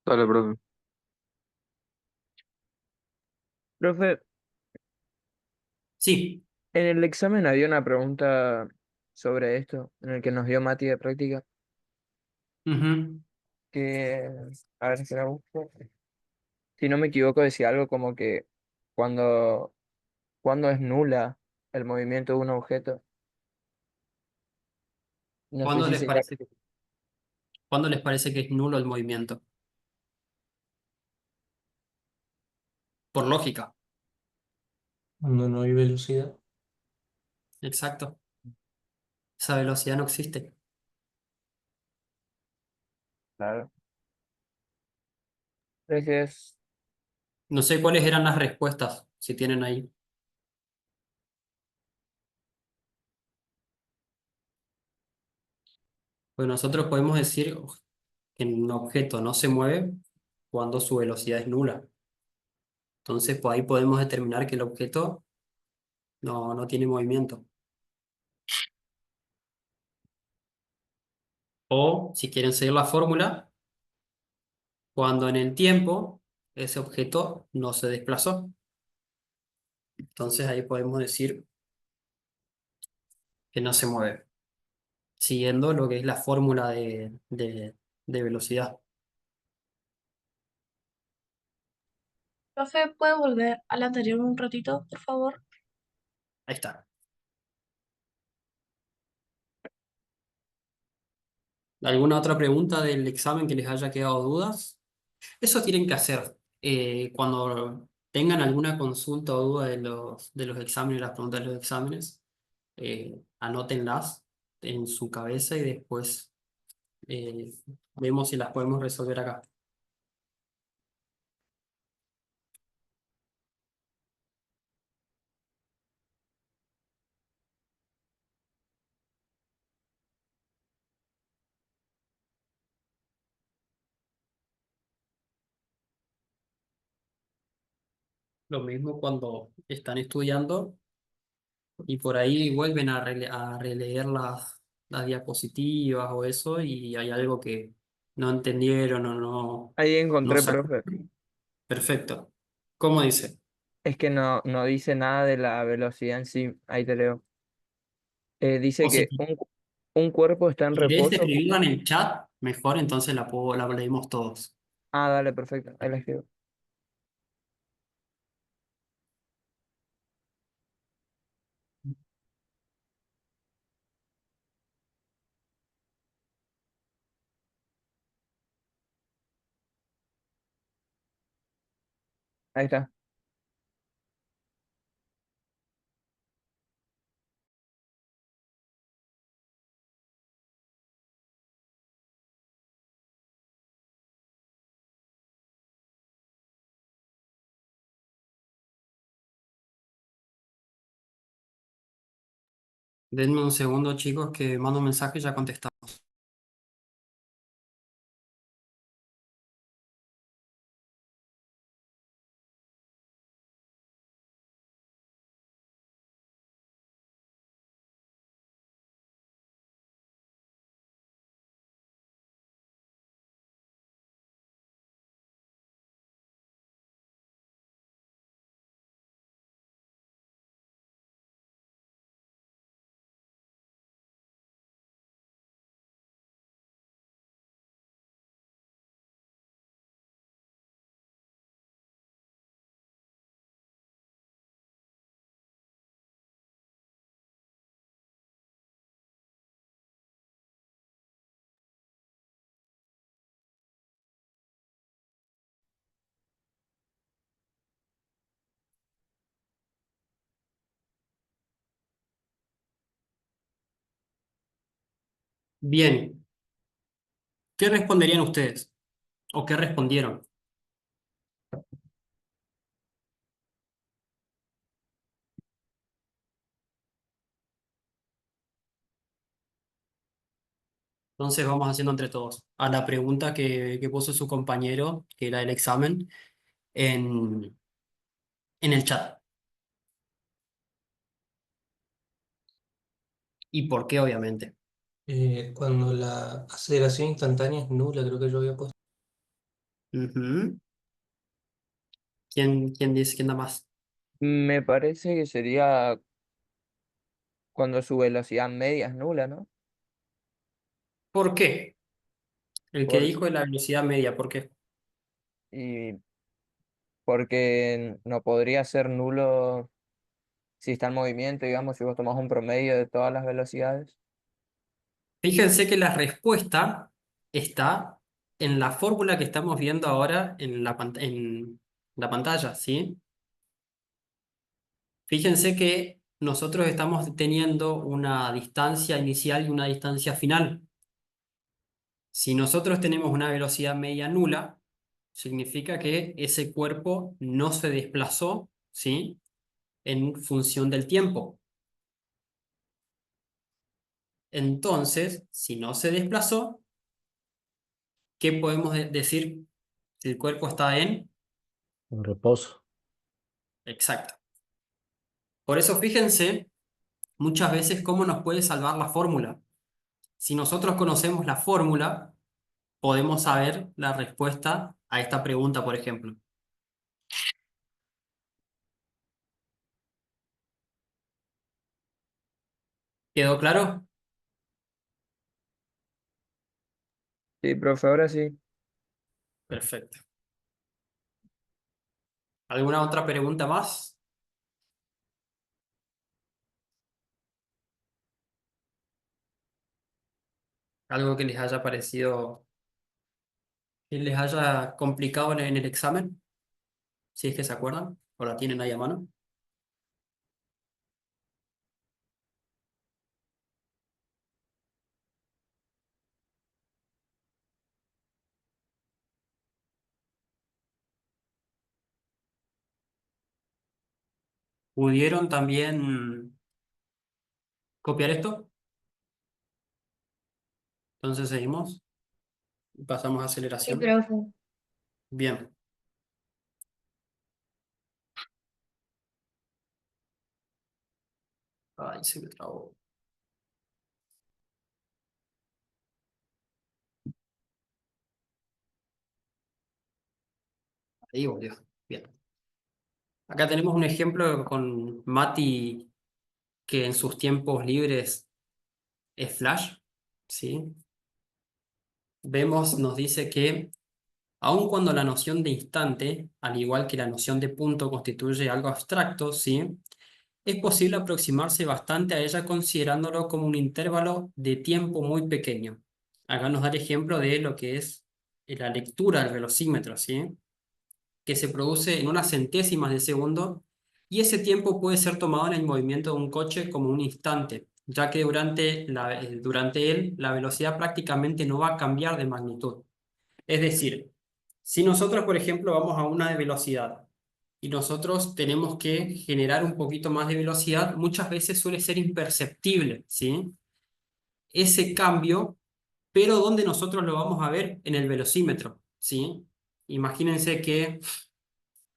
Dale, profe. Profe, Sí. en el examen había una pregunta sobre esto, en el que nos dio Mati de práctica, Ujú. que, a ver si la busco. Si no me equivoco, decía algo como que cuando, cuando es nula el movimiento de un objeto. No sé ¿Cuándo si les sería. parece cuándo les parece que es nulo el movimiento? Por lógica. Cuando no hay velocidad. Exacto. Esa velocidad no existe. Claro. Entonces, No sé cuáles eran las respuestas, si tienen ahí. Pues nosotros podemos decir que un objeto no se mueve cuando su velocidad es nula. Entonces, pues ahí podemos determinar que el objeto no tiene movimiento. O, si quieren seguir la fórmula, cuando en el tiempo ese objeto no se desplazó. Entonces ahí podemos decir que no se mueve, siguiendo lo que es la fórmula de velocidad. Profe, ¿puede volver al anterior un ratito, por favor? Ahí está. ¿Alguna otra pregunta del examen que les haya quedado dudas? Eso tienen que hacer. Cuando tengan alguna consulta o duda de los exámenes, las preguntas de los exámenes, anótenlas en su cabeza y después eh, vemos si las podemos resolver acá. Lo mismo cuando están estudiando y por ahí vuelven a releer las diapositivas o eso y hay algo que no entendieron o no, Ahí no encontré, sa- profe. Perfecto. ¿Cómo dice? Es que no dice nada de la velocidad en sí. Ahí te leo. Dice O si que un cuerpo está en querés reposo. escribirla en el chat, mejor entonces la leemos todos. Ah, dale, perfecto. Ahí la escribo. Ahí está. Denme un segundo, chicos, que mando un mensaje y ya contestamos. Bien, ¿qué responderían ustedes? ¿O qué respondieron? Entonces vamos haciendo entre todos. A la pregunta que puso su compañero, que era el examen, en, en el chat. ¿Y por qué, obviamente? Cuando la aceleración instantánea es nula, creo que yo había puesto. Ujú. ¿Quién dice quién da más? Me parece que sería cuando su velocidad media es nula, ¿no? ¿Por qué? El que Por, dijo de la velocidad media, ¿por qué? y porque no podría ser nulo si está en movimiento, digamos, si vos tomás un promedio de todas las velocidades. Fíjense que la respuesta está en la fórmula que estamos viendo ahora en la pantalla, ¿sí? Fíjense que nosotros estamos teniendo una distancia inicial y una distancia final. Si nosotros tenemos una velocidad media nula, significa que ese cuerpo no se desplazó, ¿sí? En función del tiempo. Entonces, si no se desplazó, ¿qué podemos decir si el cuerpo está en? En reposo. Exacto. Por eso fíjense muchas veces cómo nos puede salvar la fórmula. Si nosotros conocemos la fórmula, podemos saber la respuesta a esta pregunta, por ejemplo. ¿Quedó claro? Sí, profe, ahora sí. Perfecto. ¿Alguna otra pregunta más? ¿Algo que les haya parecido, que les haya complicado en el examen? Si es que se acuerdan o la tienen ahí a mano. ¿Pudieron también copiar esto? Entonces seguimos. Pasamos a Sí, aceleración. profe. Bien. Ay, se me trabó. Ahí volvió. Bien. Acá tenemos un ejemplo con Mati que en sus tiempos libres es Flash, ¿sí? Vemos, nos dice que aun cuando la noción de instante, al igual que la noción de punto, constituye algo abstracto, ¿sí? Es posible aproximarse bastante a ella considerándolo como un intervalo de tiempo muy pequeño. Acá nos da el ejemplo de lo que es la lectura del velocímetro, ¿sí? Que se produce en unas centésimas de segundo y ese tiempo puede ser tomado en el movimiento de un coche como un instante, ya que durante él la velocidad prácticamente no va a cambiar de magnitud. Es decir, si nosotros, por ejemplo, vamos a una de velocidad y nosotros tenemos que generar un poquito más de velocidad, muchas veces suele ser imperceptible, ¿sí? Ese cambio, pero ¿dónde nosotros lo vamos a ver? En el velocímetro, ¿sí? Imagínense que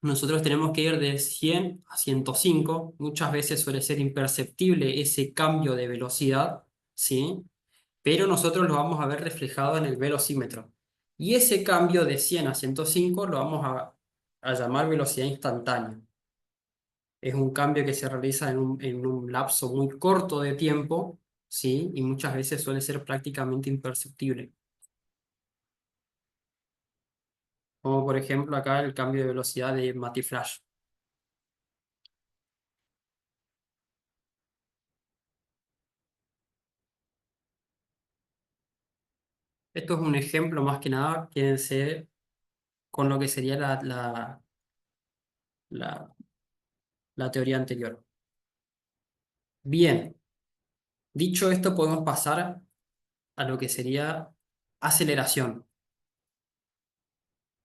nosotros tenemos que ir de 100 a 105, muchas veces suele ser imperceptible ese cambio de velocidad, ¿sí? Pero nosotros lo vamos a ver reflejado en el velocímetro. Y ese cambio de 100 a 105 lo vamos a llamar velocidad instantánea. Es un cambio que se realiza en un lapso muy corto de tiempo, ¿sí? Y muchas veces suele ser prácticamente imperceptible. Como por ejemplo acá el cambio de velocidad de MatiFlash. Esto es un ejemplo más que nada, quédense con lo que sería la, la teoría anterior. Bien, dicho esto podemos pasar a lo que sería aceleración.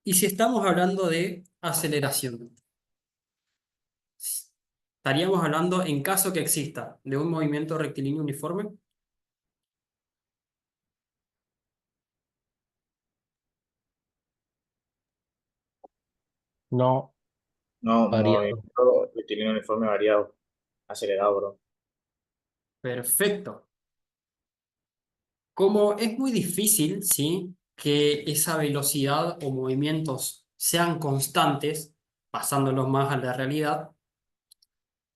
Y si estamos hablando de aceleración, estaríamos hablando en caso que exista de un movimiento rectilíneo uniforme. No, No, Variado. movimiento rectilíneo uniforme variado, acelerado, bro. Perfecto. Como es muy difícil, ¿sí? Que esa velocidad o movimientos sean constantes, pasándolos más a la realidad,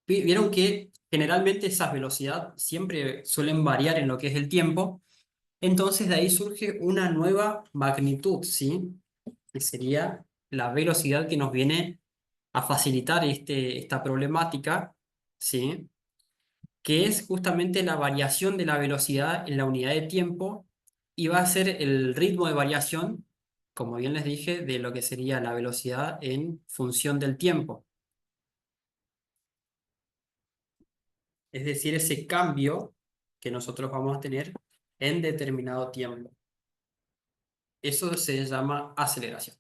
vieron que generalmente esas velocidades siempre suelen variar en lo que es el tiempo, entonces de ahí surge una nueva magnitud, ¿sí? Que sería la velocidad que nos viene a facilitar esta problemática, ¿sí? Que es justamente la variación de la velocidad en la unidad de tiempo y va a ser el ritmo de variación, como bien les dije, de lo que sería la velocidad en función del tiempo. Es decir, ese cambio que nosotros vamos a tener en determinado tiempo. Eso se llama aceleración.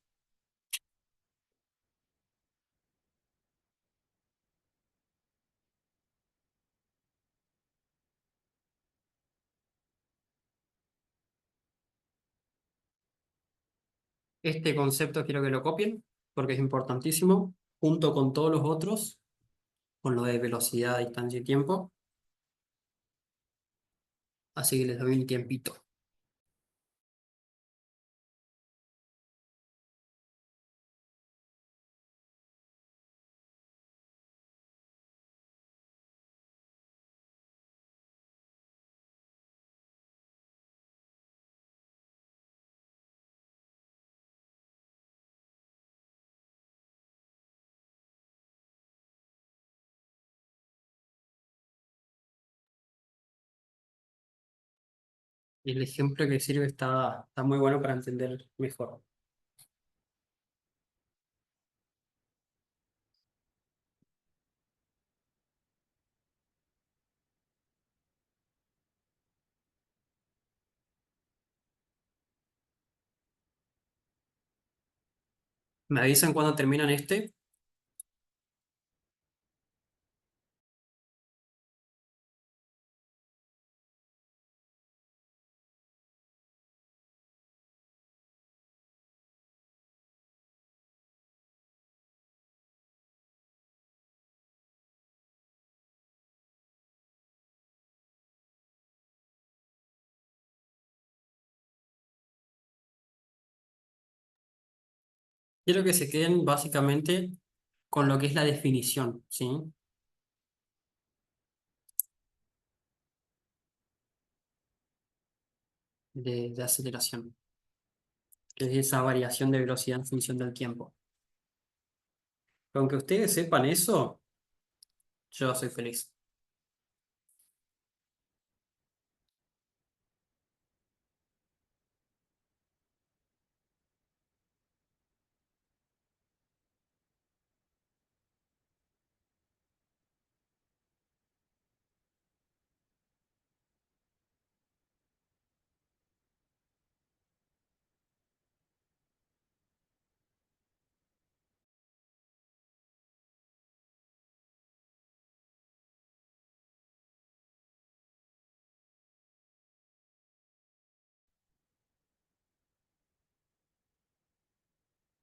Este concepto quiero que lo copien porque es importantísimo, junto con todos los otros, con lo de velocidad, distancia y tiempo. Así que les doy un tiempito. El ejemplo que sirve está muy bueno para entender mejor. Me avisan cuando terminan este. Quiero que se queden básicamente con lo que es la definición, ¿sí? De aceleración, que es esa variación de velocidad en función del tiempo. Con que ustedes sepan eso, yo soy feliz.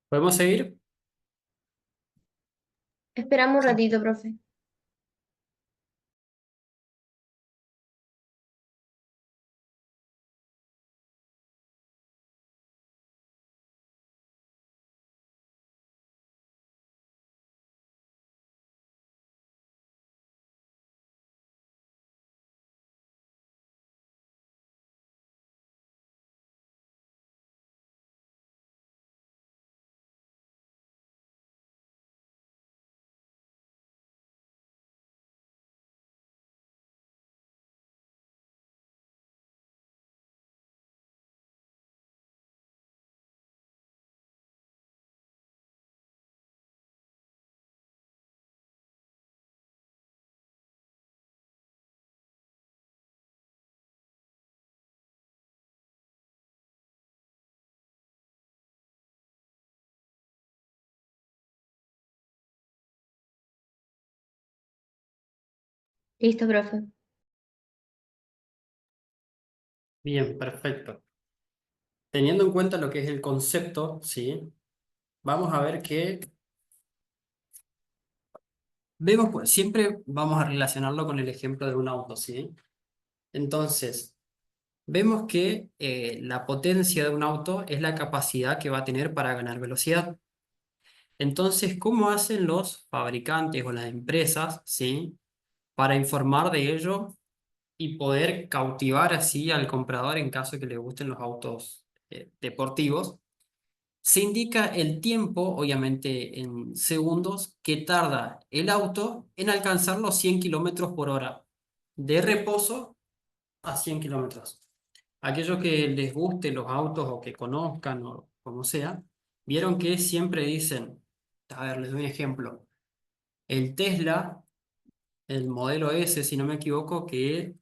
¿Podemos seguir? Esperamos un ratito, profe. Listo, profe. Bien, perfecto. Teniendo en cuenta lo que es el concepto, ¿sí? Vamos a ver que vemos, pues, siempre vamos a relacionarlo con el ejemplo de un auto, ¿sí? Entonces, vemos que la potencia de un auto es la capacidad que va a tener para ganar velocidad. Entonces, ¿cómo hacen los fabricantes o las empresas, ¿sí? Para informar de ello y poder cautivar así al comprador en caso de que le gusten los autos deportivos? Se indica el tiempo, obviamente en segundos, que tarda el auto en alcanzar los 100 kilómetros por hora de reposo a 100 kilómetros. Aquellos que les gusten los autos o que conozcan o como sea, vieron que siempre dicen, a ver, les doy un ejemplo, el Tesla, el modelo S, si no me equivoco, que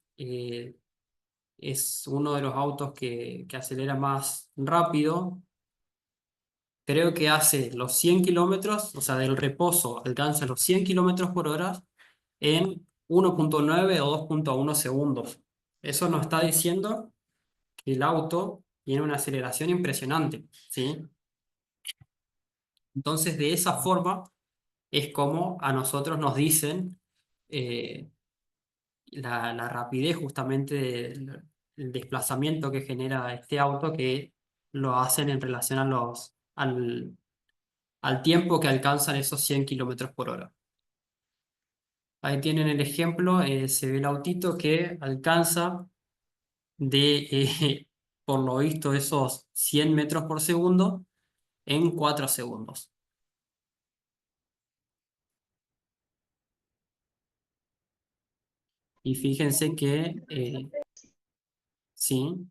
es uno de los autos que acelera más rápido. Creo que hace los 100 kilómetros, o sea, del reposo alcanza los 100 kilómetros por hora en 1,9 o 2,1 segundos. Eso nos está diciendo que el auto tiene una aceleración impresionante, ¿sí? Entonces, de esa forma es como a nosotros nos dicen eh, la rapidez justamente del desplazamiento que genera este auto, que lo hacen en relación a al tiempo que alcanzan esos 100 kilómetros por hora. Ahí tienen el ejemplo, se ve el autito que alcanza por lo visto, esos 100 metros por segundo en 4 segundos. Y fíjense que, sí,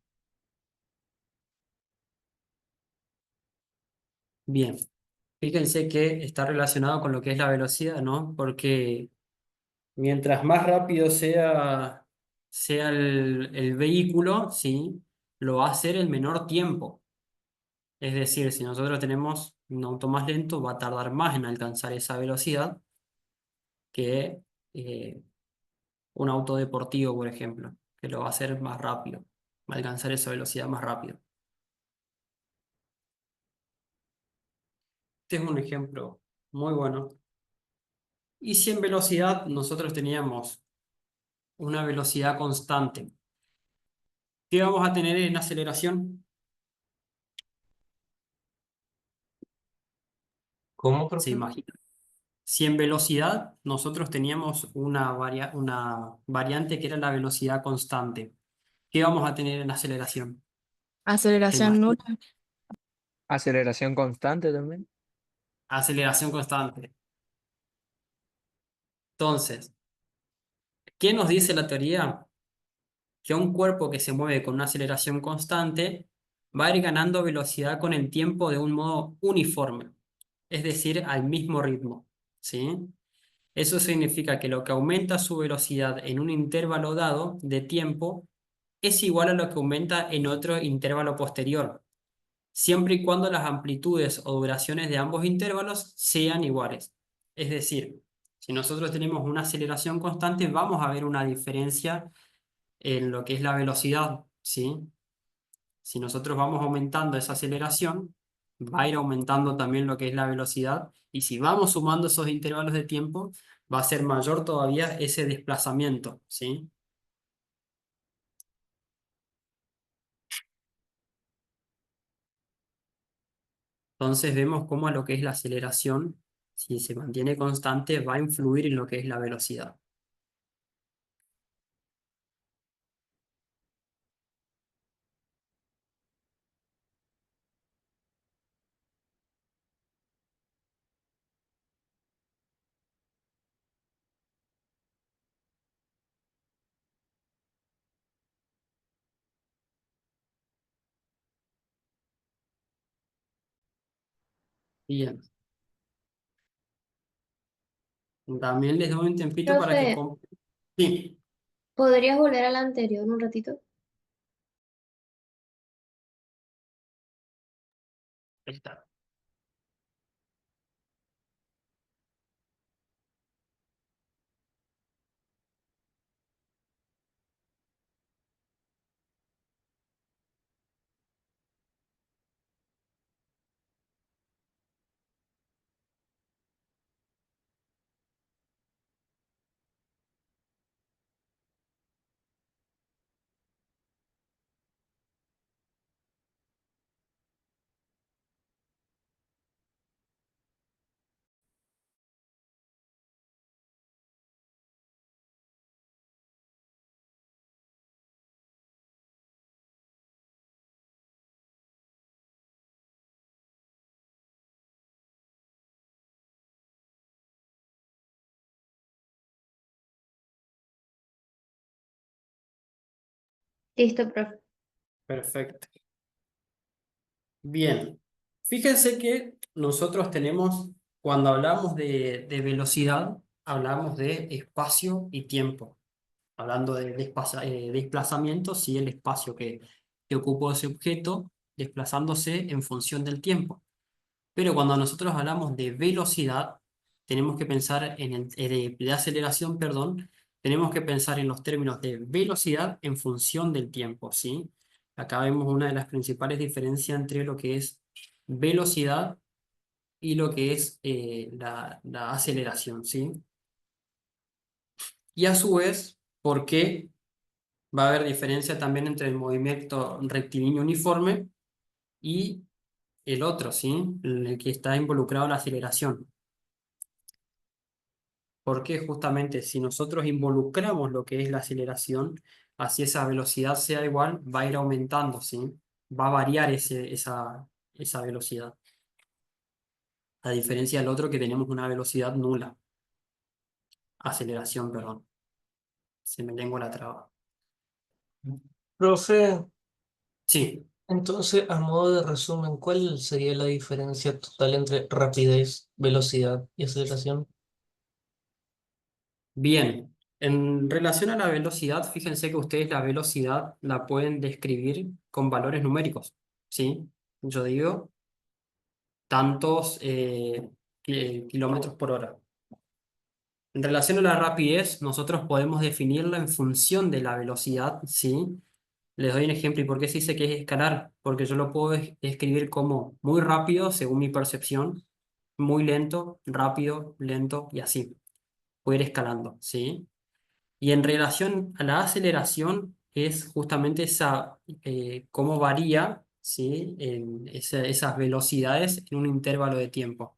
bien, fíjense que está relacionado con lo que es la velocidad, ¿no? Porque mientras más rápido sea el vehículo, ¿sí? Lo va a hacer en menor tiempo. Es decir, si nosotros tenemos un auto más lento, va a tardar más en alcanzar esa velocidad que eh, un auto deportivo, por ejemplo, que lo va a hacer más rápido, va a alcanzar esa velocidad más rápido. Este es un ejemplo muy bueno. Y si en velocidad nosotros teníamos una velocidad constante, ¿qué vamos a tener en aceleración? ¿Cómo, Se profe? imagina. Si en velocidad nosotros teníamos una variante que era la velocidad constante, ¿qué vamos a tener en aceleración? ¿Se Aceleración imagina? nula. Aceleración constante también. Aceleración constante. Entonces, ¿qué nos dice la teoría? Que un cuerpo que se mueve con una aceleración constante va a ir ganando velocidad con el tiempo de un modo uniforme, es decir, al mismo ritmo, ¿sí? Eso significa que lo que aumenta su velocidad en un intervalo dado de tiempo es igual a lo que aumenta en otro intervalo posterior, siempre y cuando las amplitudes o duraciones de ambos intervalos sean iguales. Es decir, si nosotros tenemos una aceleración constante, vamos a ver una diferencia en lo que es la velocidad, ¿sí? Si nosotros vamos aumentando esa aceleración, va a ir aumentando también lo que es la velocidad, y si vamos sumando esos intervalos de tiempo, va a ser mayor todavía ese desplazamiento, ¿sí? Entonces vemos cómo lo que es la aceleración, si se mantiene constante, va a influir en lo que es la velocidad. Bien, también les doy un tempito para que... Profe, Sí, ¿podrías volver al anterior un ratito? ahí está. Listo, profe. Perfecto. Bien, fíjense que nosotros tenemos, cuando hablamos de velocidad, hablamos de espacio y tiempo. Hablando de desplazamiento, sí, el espacio que ocupó ese objeto desplazándose en función del tiempo. Pero cuando nosotros hablamos de velocidad, tenemos que pensar de aceleración, perdón, tenemos que pensar en los términos de velocidad en función del tiempo, ¿sí? Acá vemos una de las principales diferencias entre lo que es velocidad y lo que es la aceleración, ¿sí? Y a su vez, ¿por qué va a haber diferencia también entre el movimiento rectilíneo uniforme y el otro, ¿sí? En el que está involucrado la aceleración? Porque justamente si nosotros involucramos lo que es la aceleración, así esa velocidad sea igual, va a ir aumentando, ¿sí? Va a variar esa velocidad. A diferencia del otro que tenemos una velocidad nula. Aceleración, perdón. Se me lengua la traba. Profe, Sí, entonces, a modo de resumen, ¿cuál sería la diferencia total entre rapidez, velocidad y aceleración? bien. En relación a la velocidad, fíjense que ustedes la velocidad la pueden describir con valores numéricos, ¿sí? Yo digo tantos kilómetros por hora. En relación a la rapidez, nosotros podemos definirla en función de la velocidad, ¿sí? Les doy un ejemplo. ¿Y por qué se dice que es escalar? Porque yo lo puedo escribir como muy rápido, según mi percepción, muy lento, rápido, lento, y así. Puedo ir escalando, ¿sí? Y en relación a la aceleración, es justamente cómo varía, ¿sí? Esas velocidades en un intervalo de tiempo.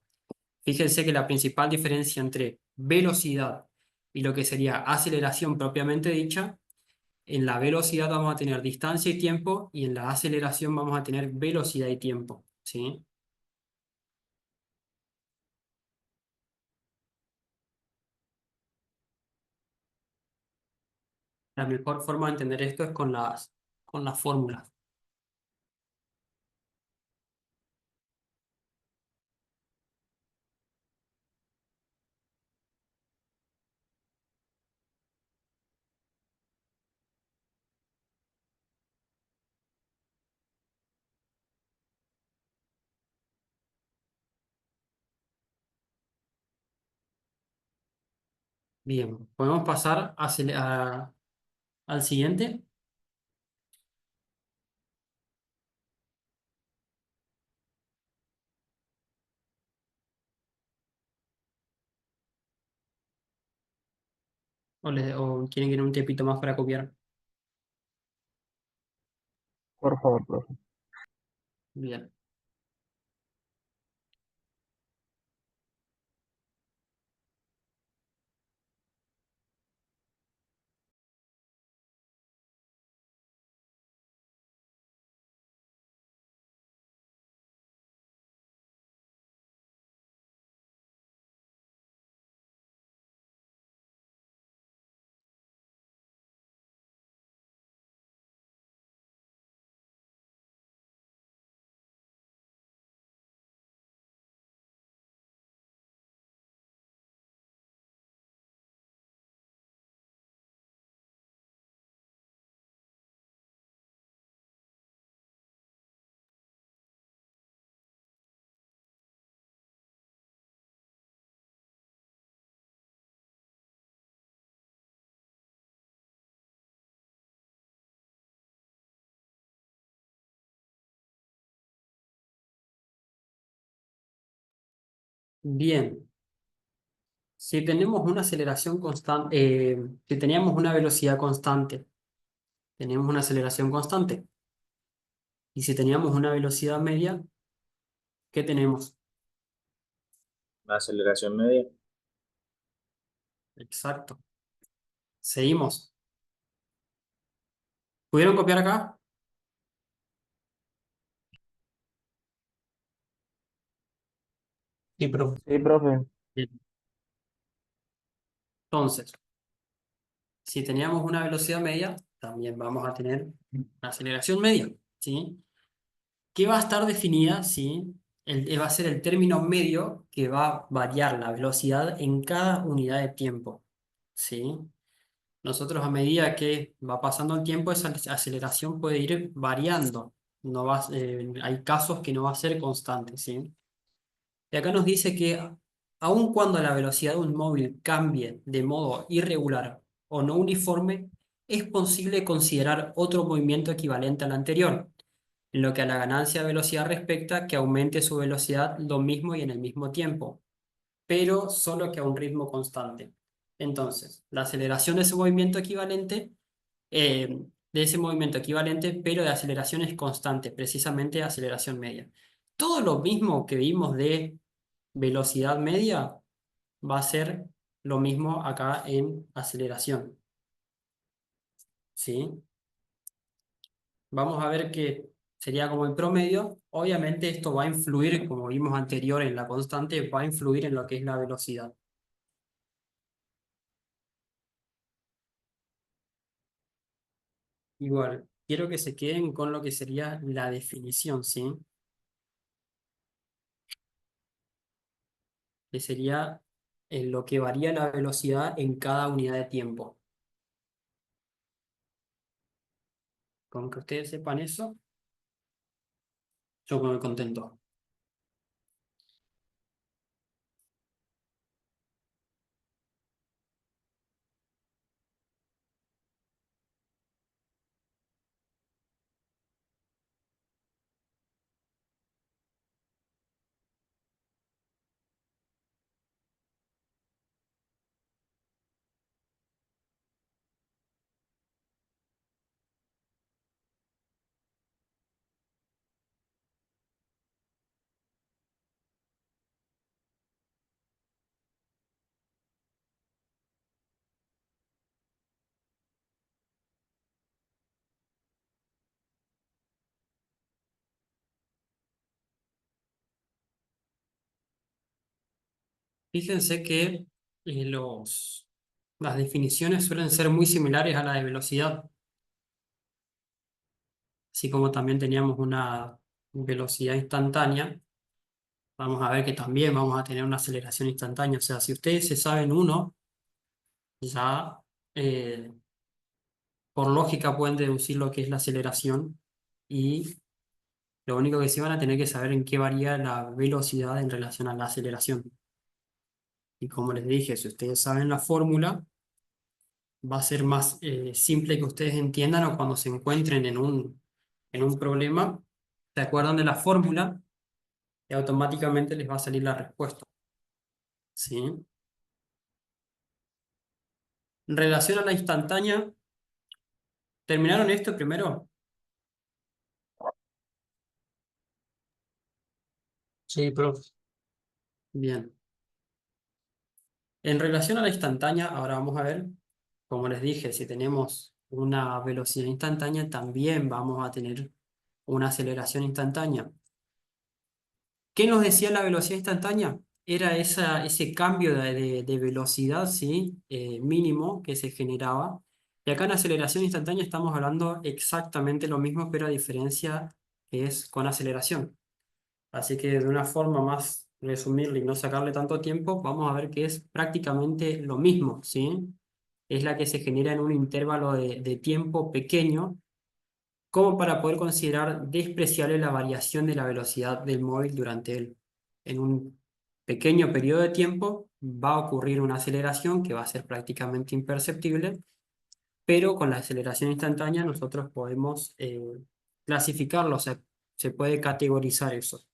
Fíjense que la principal diferencia entre velocidad y lo que sería aceleración propiamente dicha, en la velocidad vamos a tener distancia y tiempo y en la aceleración vamos a tener velocidad y tiempo, ¿sí? La mejor forma de entender esto es con las fórmulas. Bien, podemos pasar al siguiente. ¿O quieren que un tiempito más para copiar? Por favor, profe. Bien. Bien. Si tenemos una aceleración constante, si teníamos una velocidad constante, tenemos una aceleración constante. Y si teníamos una velocidad media, ¿qué tenemos? La aceleración media. Exacto. Seguimos. ¿Pudieron copiar acá? Sí, profe. Sí, profe. Bien. Entonces, si teníamos una velocidad media, también vamos a tener una aceleración media, ¿sí? Que va a estar definida, ¿sí? Va a ser el término medio que va a variar la velocidad en cada unidad de tiempo, ¿sí? Nosotros a medida que va pasando el tiempo, esa aceleración puede ir variando. No va, hay casos que no va a ser constante, ¿sí? Y acá nos dice que aun cuando la velocidad de un móvil cambie de modo irregular o no uniforme, es posible considerar otro movimiento equivalente al anterior, en lo que a la ganancia de velocidad respecta, que aumente su velocidad lo mismo y en el mismo tiempo, pero solo que a un ritmo constante. Entonces, la aceleración de ese movimiento equivalente, pero de aceleración es constante, precisamente aceleración media. Todo lo mismo que vimos de velocidad media va a ser lo mismo acá en aceleración, ¿sí? Vamos a ver que sería como el promedio. Obviamente esto va a influir, como vimos anterior en la constante, va a influir en lo que es la velocidad. Igual, quiero que se queden con lo que sería la definición, ¿sí? Que sería lo que varía la velocidad en cada unidad de tiempo. Con que ustedes sepan eso, yo me contento. Fíjense que las definiciones suelen ser muy similares a la de velocidad, así como también teníamos una velocidad instantánea. Vamos a ver que también vamos a tener una aceleración instantánea. O sea, si ustedes se saben uno, ya eh, por lógica pueden deducir lo que es la aceleración y lo único que sí van a tener que saber en qué varía la velocidad en relación a la aceleración. Y como les dije, si ustedes saben la fórmula, va a ser más simple que ustedes entiendan o cuando se encuentren en un problema, se acuerdan de la fórmula y automáticamente les va a salir la respuesta. ¿Sí? En relación a la instantánea, ¿terminaron esto primero? Sí, profe. Bien. En relación a la instantánea, ahora vamos a ver, como les dije, si tenemos una velocidad instantánea, también vamos a tener una aceleración instantánea. ¿Qué nos decía la velocidad instantánea? Era ese cambio de velocidad, ¿sí? Mínimo que se generaba. Y acá en aceleración instantánea estamos hablando exactamente lo mismo, pero a diferencia que es con aceleración. Así que de una forma más resumirle y no sacarle tanto tiempo, vamos a ver que es prácticamente lo mismo, ¿sí? Es la que se genera en un intervalo de tiempo pequeño, como para poder considerar despreciable la variación de la velocidad del móvil durante en un pequeño periodo de tiempo va a ocurrir una aceleración que va a ser prácticamente imperceptible, pero con la aceleración instantánea nosotros podemos clasificarlo, o sea, se puede categorizar eso.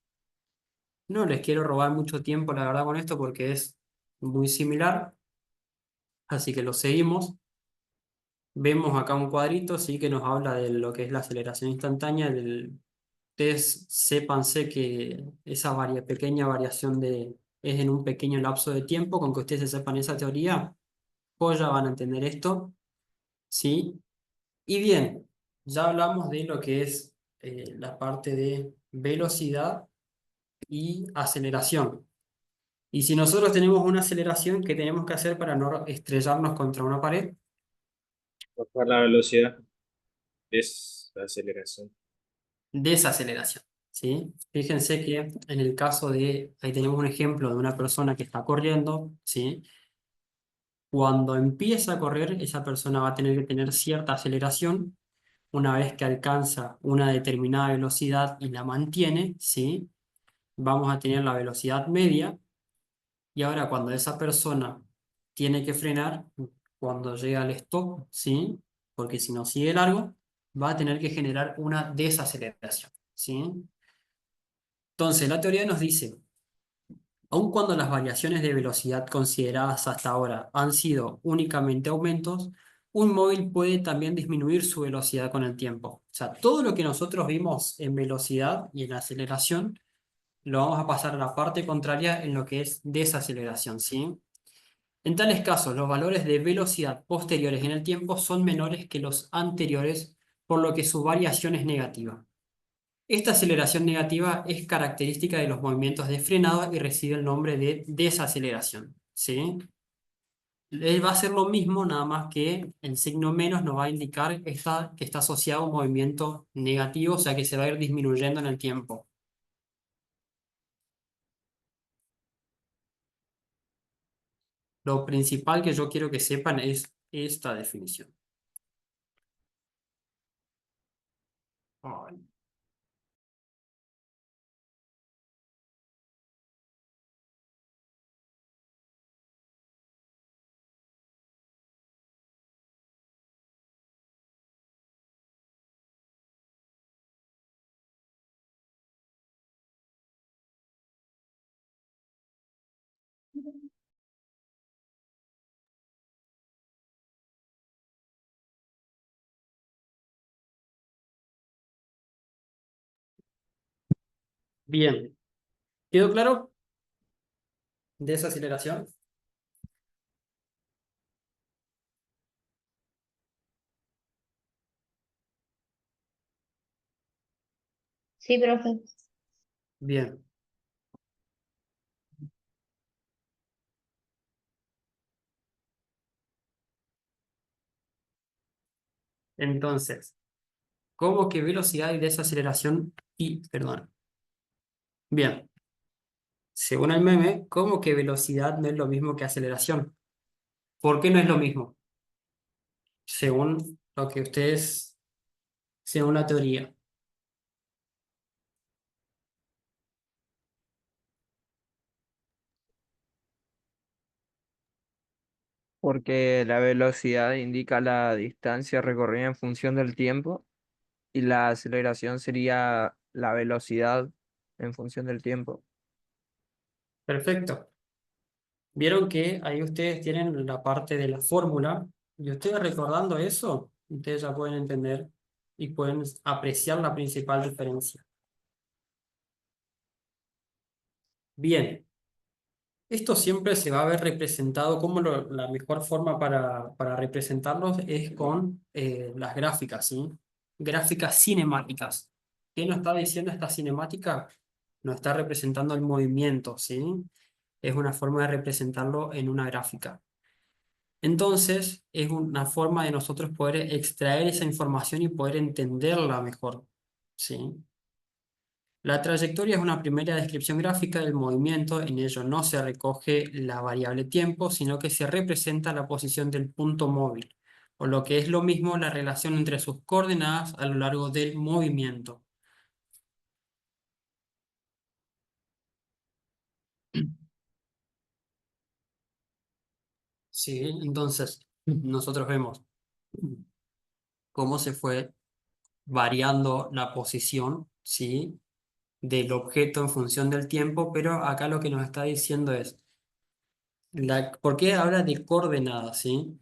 No les quiero robar mucho tiempo, la verdad, con esto porque es muy similar, así que lo seguimos. Vemos acá un cuadrito, sí, que nos habla de lo que es la aceleración instantánea. Ustedes sépanse que esa pequeña variación es en un pequeño lapso de tiempo. Con que ustedes sepan esa teoría, pues ya van a entender esto, ¿sí? Y bien, ya hablamos de lo que es la parte de velocidad y aceleración. Y si nosotros tenemos una aceleración, ¿qué tenemos que hacer para no estrellarnos contra una pared? Bajar la velocidad es la aceleración. Desaceleración, ¿sí? Fíjense que en el caso ahí tenemos un ejemplo de una persona que está corriendo, ¿sí? Cuando empieza a correr, esa persona va a tener que tener cierta aceleración. Una vez que alcanza una determinada velocidad y la mantiene, ¿sí? Vamos a tener la velocidad media. Y ahora cuando esa persona tiene que frenar, cuando llega al stop, ¿sí? Porque si no sigue largo, va a tener que generar una desaceleración, ¿sí? Entonces, la teoría nos dice, aun cuando las variaciones de velocidad consideradas hasta ahora han sido únicamente aumentos, un móvil puede también disminuir su velocidad con el tiempo. O sea, todo lo que nosotros vimos en velocidad y en aceleración, lo vamos a pasar a la parte contraria en lo que es desaceleración, ¿sí? En tales casos, los valores de velocidad posteriores en el tiempo son menores que los anteriores, por lo que su variación es negativa. Esta aceleración negativa es característica de los movimientos de frenado y recibe el nombre de desaceleración, ¿sí? Va a ser lo mismo, nada más que el signo menos nos va a indicar que está asociado a un movimiento negativo, o sea que se va a ir disminuyendo en el tiempo. Lo principal que yo quiero que sepan es esta definición. Ay. Bien, ¿quedó claro? Desaceleración. Sí, profe. Bien. Entonces, ¿cómo que velocidad y desaceleración? Perdón. Bien, según el meme, ¿cómo que velocidad no es lo mismo que aceleración? ¿Por qué no es lo mismo? Según lo que ustedes, según la teoría. Porque la velocidad indica la distancia recorrida en función del tiempo y la aceleración sería la velocidad en función del tiempo. Perfecto. Vieron que ahí ustedes tienen la parte de la fórmula y ustedes recordando eso, ustedes ya pueden entender y pueden apreciar la principal diferencia. Bien, esto siempre se va a ver representado como la mejor forma para representarlos es con las gráficas, ¿sí? Gráficas cinemáticas. ¿Qué nos está diciendo esta cinemática? Nos está representando el movimiento, ¿sí? Es una forma de representarlo en una gráfica. Entonces, es una forma de nosotros poder extraer esa información y poder entenderla mejor, ¿sí? La trayectoria es una primera descripción gráfica del movimiento. En ello no se recoge la variable tiempo, sino que se representa la posición del punto móvil, o lo que es lo mismo la relación entre sus coordenadas a lo largo del movimiento. ¿Sí? Entonces, nosotros vemos cómo se fue variando la posición, ¿sí? Del objeto en función del tiempo, pero acá lo que nos está diciendo es, ¿por qué habla de coordenadas, sí?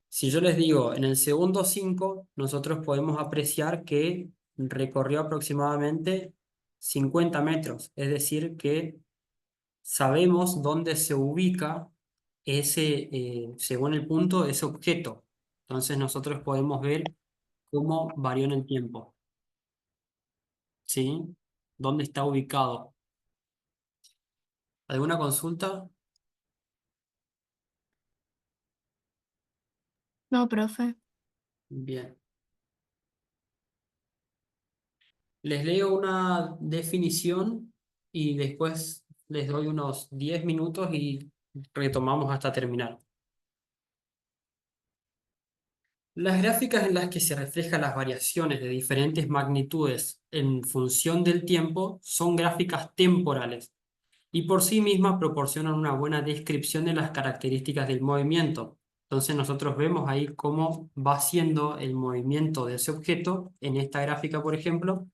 Si yo les digo, en el segundo 5 nosotros podemos apreciar que recorrió aproximadamente 50 metros, es decir, que sabemos dónde se ubica ese, según el punto, ese objeto. Entonces nosotros podemos ver cómo varió en el tiempo, ¿sí? ¿Dónde está ubicado? ¿Alguna consulta? No, profe. Bien. Les leo una definición y después les doy unos 10 minutos y retomamos hasta terminar. Las gráficas en las que se reflejan las variaciones de diferentes magnitudes en función del tiempo son gráficas temporales y por sí mismas proporcionan una buena descripción de las características del movimiento. Entonces nosotros vemos ahí cómo va siendo el movimiento de ese objeto en esta gráfica, por ejemplo,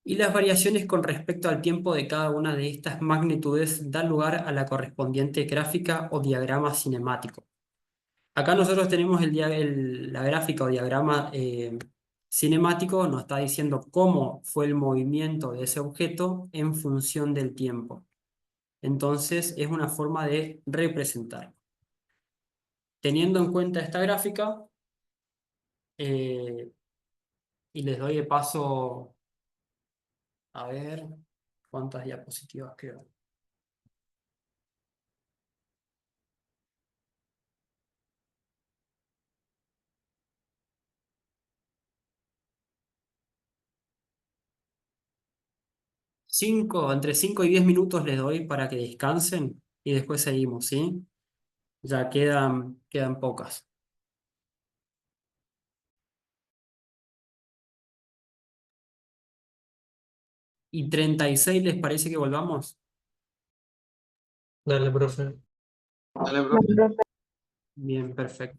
y las variaciones con respecto al tiempo de cada una de estas magnitudes dan lugar a la correspondiente gráfica o diagrama cinemático. Acá nosotros tenemos la gráfica o diagrama cinemático, nos está diciendo cómo fue el movimiento de ese objeto en función del tiempo. Entonces es una forma de representar. Teniendo en cuenta esta gráfica, eh, y les doy de paso, a ver cuántas diapositivas quedan. 5, entre 5 y 10 minutos les doy para que descansen y después seguimos, ¿sí? Ya quedan pocas. ¿Y 36 les parece que volvamos? Dale, profe. Dale, profe. Bien, perfecto.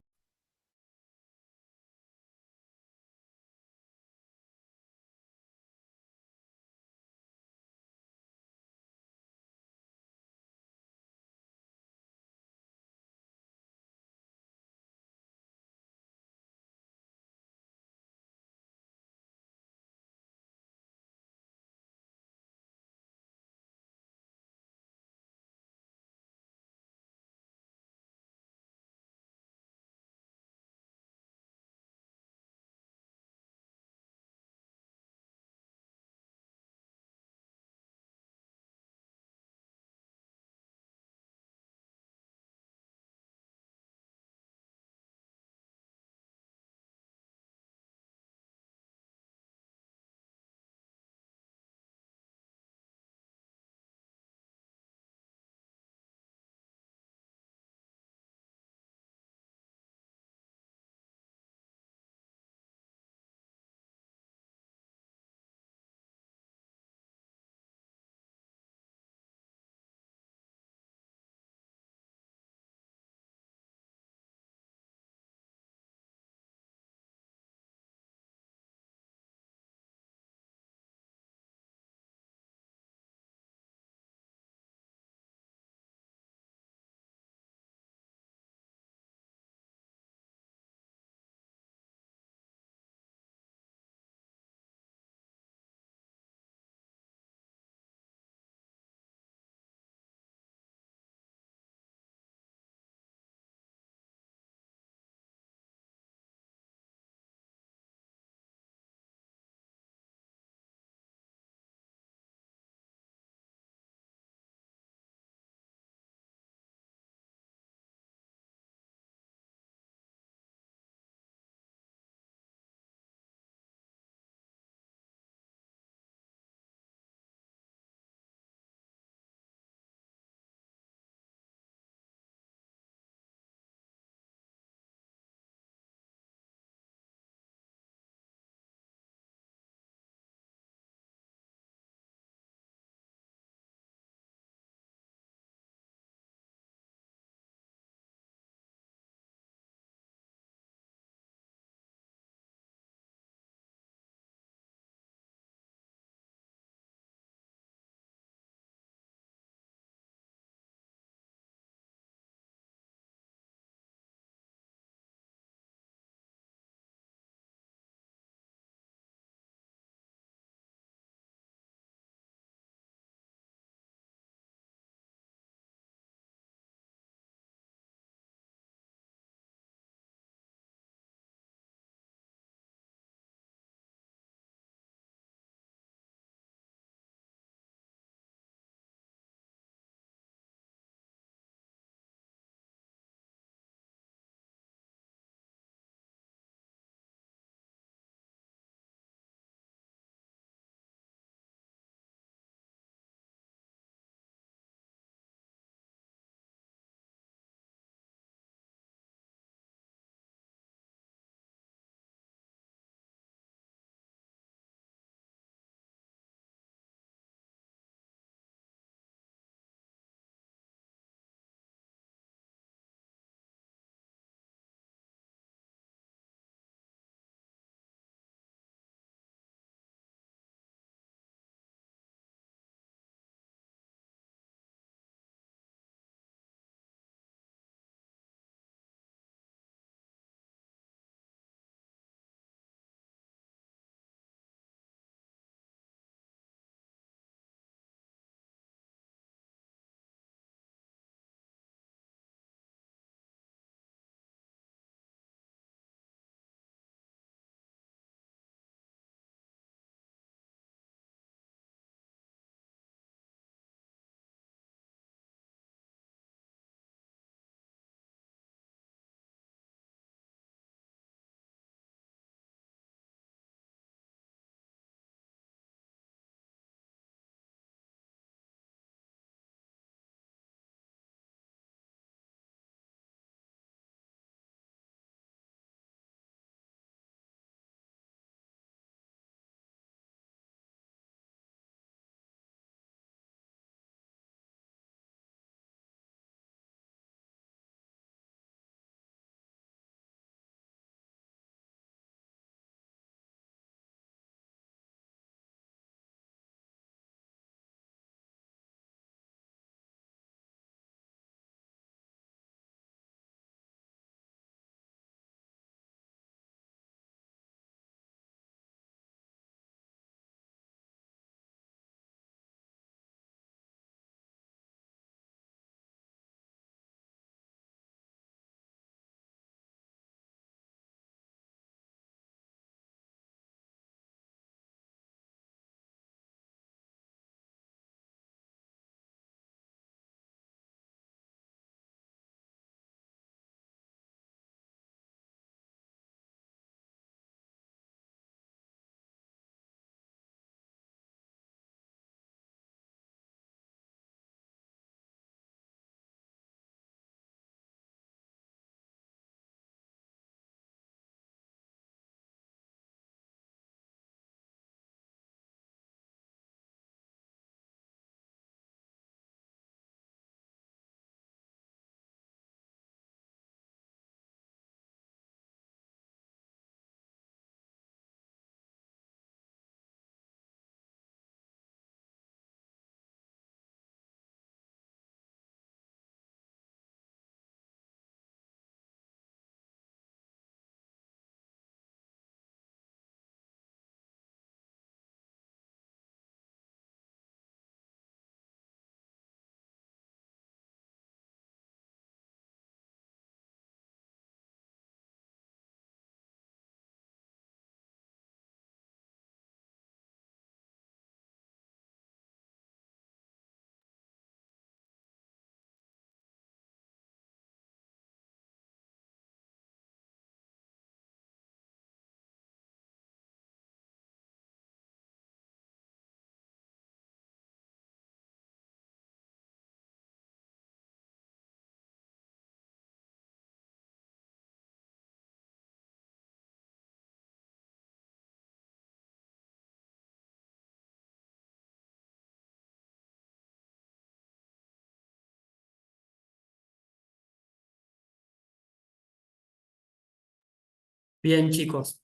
Bien, chicos,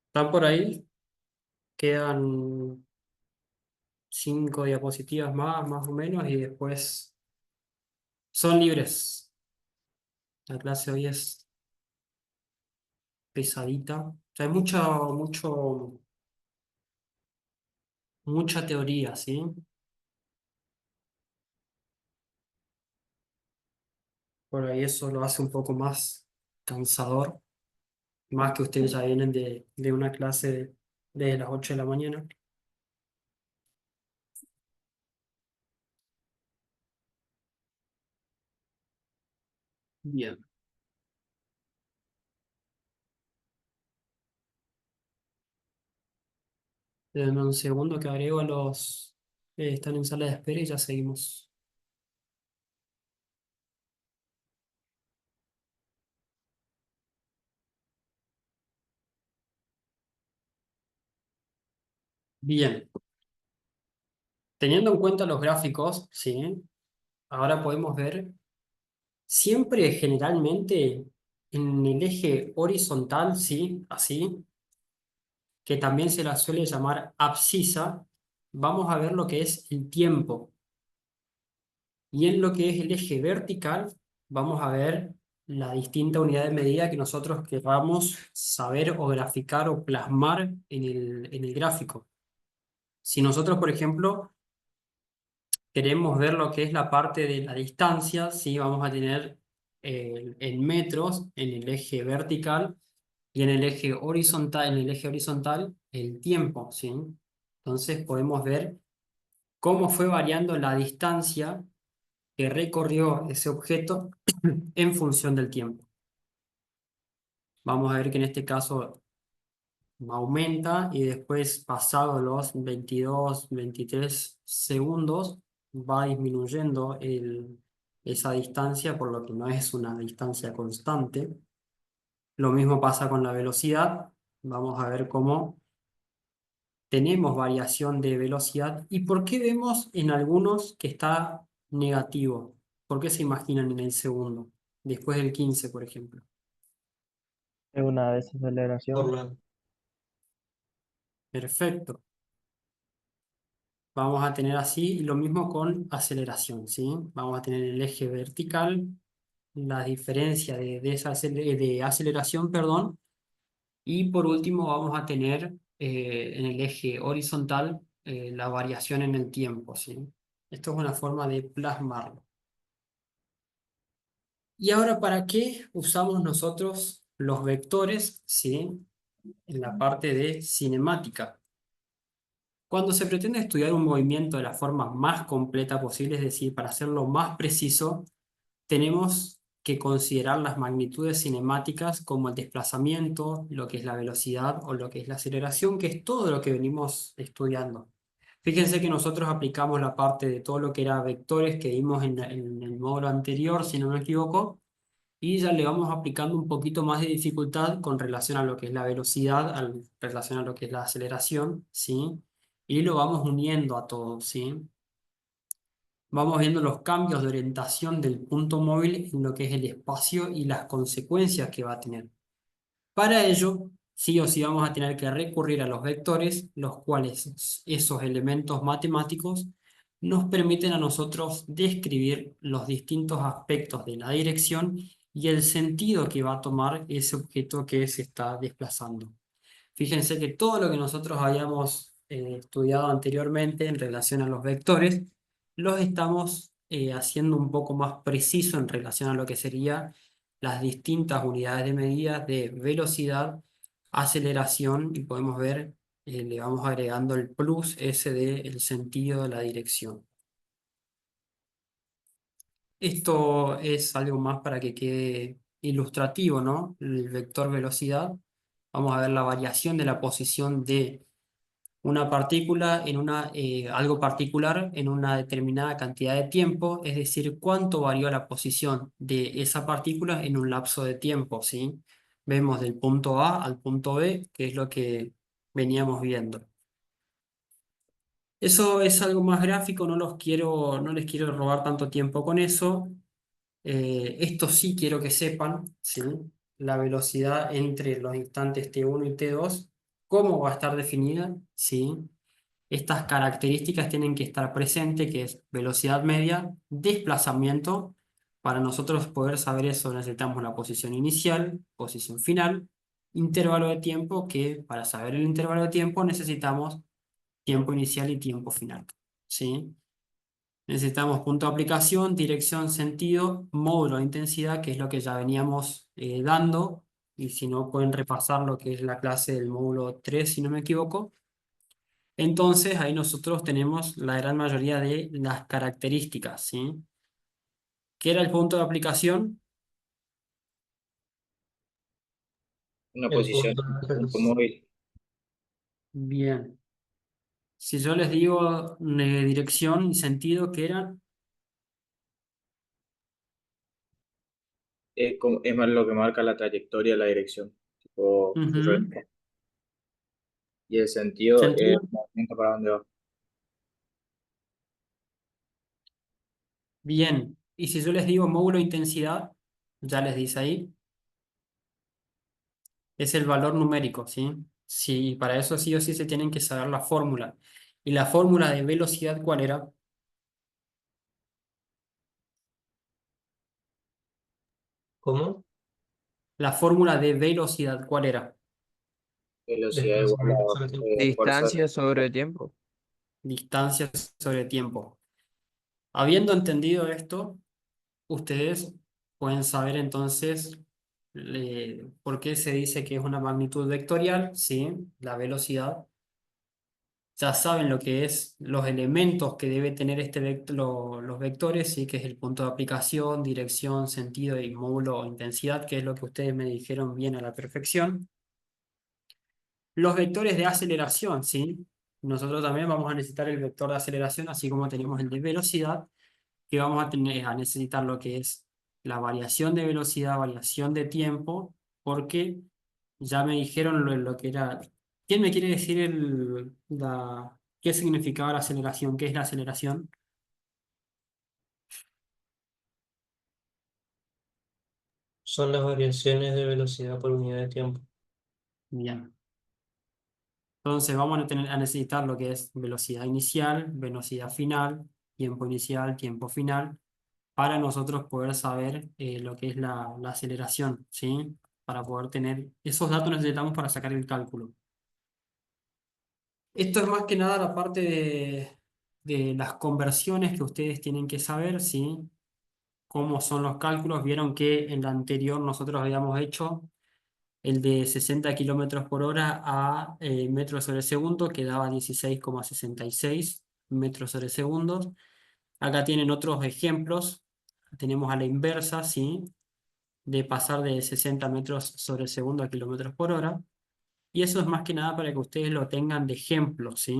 ¿están por ahí? Quedan 5 diapositivas más o menos, y después son libres. La clase hoy es pesadita. O sea, hay mucha teoría, ¿sí? Por ahí eso lo hace un poco más cansador, más que ustedes ya vienen de una clase desde las 8 de la mañana. Bien. Denme un segundo que agrego a los que están en sala de espera y ya seguimos. Bien. Teniendo en cuenta los gráficos, ¿sí? Ahora podemos ver siempre generalmente en el eje horizontal, ¿sí? Así, que también se la suele llamar abscisa, vamos a ver lo que es el tiempo. Y en lo que es el eje vertical, vamos a ver la distinta unidad de medida que nosotros queramos saber o graficar o plasmar en el gráfico. Si nosotros, por ejemplo, queremos ver lo que es la parte de la distancia, ¿sí? Vamos a tener en metros en el eje vertical y en el eje horizontal el tiempo, ¿sí? Entonces podemos ver cómo fue variando la distancia que recorrió ese objeto en función del tiempo. Vamos a ver que en este caso aumenta y después, pasados los 22, 23 segundos, va disminuyendo esa distancia, por lo que no es una distancia constante. Lo mismo pasa con la velocidad. Vamos a ver cómo tenemos variación de velocidad. ¿Y por qué vemos en algunos que está negativo? ¿Por qué se imaginan en el segundo? Después del 15, por ejemplo. Es una Por desaceleración. la... Perfecto. Vamos a tener así, y lo mismo con aceleración, ¿sí? Vamos a tener el eje vertical, la diferencia de aceleración, perdón, y por último vamos a tener en el eje horizontal la variación en el tiempo, ¿sí? Esto es una forma de plasmarlo. ¿Y ahora para qué usamos nosotros los vectores, ¿sí? En la parte de cinemática. Cuando se pretende estudiar un movimiento de la forma más completa posible, es decir, para hacerlo más preciso, tenemos que considerar las magnitudes cinemáticas como el desplazamiento, lo que es la velocidad o lo que es la aceleración, que es todo lo que venimos estudiando. Fíjense que nosotros aplicamos la parte de todo lo que era vectores que vimos en el módulo anterior, si no me equivoco, y ya le vamos aplicando un poquito más de dificultad con relación a lo que es la velocidad, en relación a lo que es la aceleración, ¿sí? Y lo vamos uniendo a todo, ¿sí? Vamos viendo los cambios de orientación del punto móvil en lo que es el espacio y las consecuencias que va a tener. Para ello, sí o sí vamos a tener que recurrir a los vectores, los cuales esos elementos matemáticos nos permiten a nosotros describir los distintos aspectos de la dirección y el sentido que va a tomar ese objeto que se está desplazando. Fíjense que todo lo que nosotros habíamos estudiado anteriormente en relación a los vectores, los estamos haciendo un poco más preciso en relación a lo que serían las distintas unidades de medida de velocidad, aceleración, y podemos ver, le vamos agregando el plus ese del sentido de la dirección. Esto es algo más para que quede ilustrativo, ¿no? El vector velocidad. Vamos a ver la variación de la posición de una partícula en algo particular en una determinada cantidad de tiempo, es decir, cuánto varió la posición de esa partícula en un lapso de tiempo, ¿sí? Vemos del punto A al punto B, que es lo que veníamos viendo. Eso es algo más gráfico, no les quiero robar tanto tiempo con eso. Esto sí quiero que sepan, ¿sí? la velocidad entre los instantes T1 y T2, ¿cómo va a estar definida? ¿Sí? Estas características tienen que estar presentes, que es velocidad media, desplazamiento. Para nosotros poder saber eso necesitamos la posición inicial, posición final, intervalo de tiempo, que para saber el intervalo de tiempo necesitamos tiempo inicial y tiempo final. ¿Sí? Necesitamos punto de aplicación, dirección, sentido, módulo de intensidad, que es lo que ya veníamos dando. Y si no, pueden repasar lo que es la clase del módulo 3 si no me equivoco. Entonces, ahí nosotros tenemos la gran mayoría de las características, ¿sí? ¿Qué era el punto de aplicación? Una El posición punto de en punto referencia. móvil. Bien. Si yo les digo dirección y sentido, ¿qué eran? Es más lo que marca la trayectoria, la dirección. Tipo, Ujú. y el sentido es ¿Sentido? el movimiento para dónde va. Bien. Y si yo les digo módulo de intensidad, ya les dice ahí, es el valor numérico, ¿sí? Sí, para eso sí o sí se tienen que saber la fórmula. ¿Y la fórmula de velocidad cuál era? ¿Cómo? La fórmula de velocidad, ¿cuál era? Velocidad igual Desplazamiento sobre a tiempo. fuerza. Distancia sobre tiempo. Distancia sobre tiempo. Habiendo entendido esto, ustedes pueden saber entonces por qué se dice que es una magnitud vectorial, ¿sí? La velocidad. Ya saben lo que es los elementos que debe tener los vectores, ¿sí? Que es el punto de aplicación, dirección, sentido y módulo o intensidad, que es lo que ustedes me dijeron bien a la perfección. Los vectores de aceleración, ¿sí? Nosotros también vamos a necesitar el vector de aceleración, así como tenemos el de velocidad, que vamos a necesitar lo que es la variación de velocidad, variación de tiempo, porque ya me dijeron lo que era. ¿Quién me quiere decir qué significaba la aceleración? ¿Qué es la aceleración? Son las variaciones de velocidad por unidad de tiempo. Bien. Entonces vamos a necesitar lo que es velocidad inicial, velocidad final, tiempo inicial, tiempo final, para nosotros poder saber lo que es la aceleración, ¿sí? Para poder tener esos datos necesitamos para sacar el cálculo. Esto es más que nada la parte de las conversiones que ustedes tienen que saber, ¿sí? Cómo son los cálculos. Vieron que en la anterior nosotros habíamos hecho el de 60 kilómetros por hora a metros sobre segundo, que daba 16,66 metros sobre segundos. Acá tienen otros ejemplos. Tenemos a la inversa, ¿sí? De pasar de 60 metros sobre segundo a kilómetros por hora. Y eso es más que nada para que ustedes lo tengan de ejemplo, ¿sí?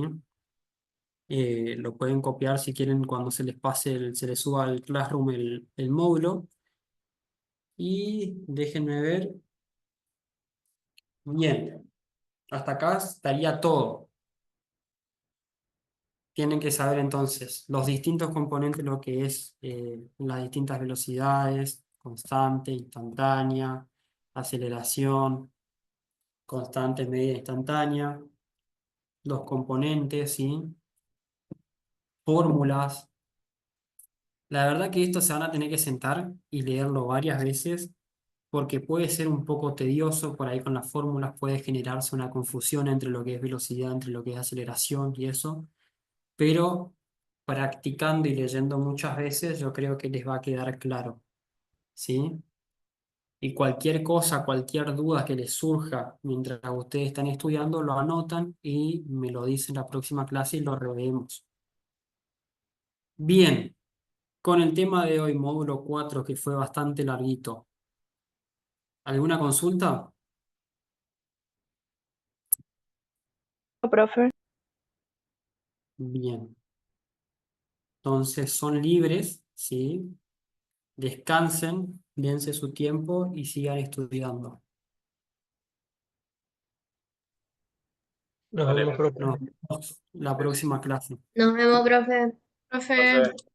Lo pueden copiar si quieren cuando se les pase, se les suba al Classroom el módulo. Y déjenme ver. Bien, hasta acá estaría todo. Tienen que saber entonces los distintos componentes, lo que es las distintas velocidades, constante, instantánea, aceleración, constante, media, instantánea, los componentes, ¿sí? Fórmulas. La verdad que esto se van a tener que sentar y leerlo varias veces porque puede ser un poco tedioso, por ahí con las fórmulas puede generarse una confusión entre lo que es velocidad, entre lo que es aceleración y eso, pero practicando y leyendo muchas veces yo creo que les va a quedar claro, ¿sí? Y cualquier cosa, cualquier duda que les surja mientras ustedes están estudiando, lo anotan y me lo dicen la próxima clase y lo revemos. Bien, con el tema de hoy, módulo 4 que fue bastante larguito. ¿Alguna consulta? Profe. Bien. Entonces son libres, ¿sí? Descansen, dense su tiempo y sigan estudiando. Nos Vale, vemos, profe. Nos vemos la próxima clase. Nos vemos, profe. profe.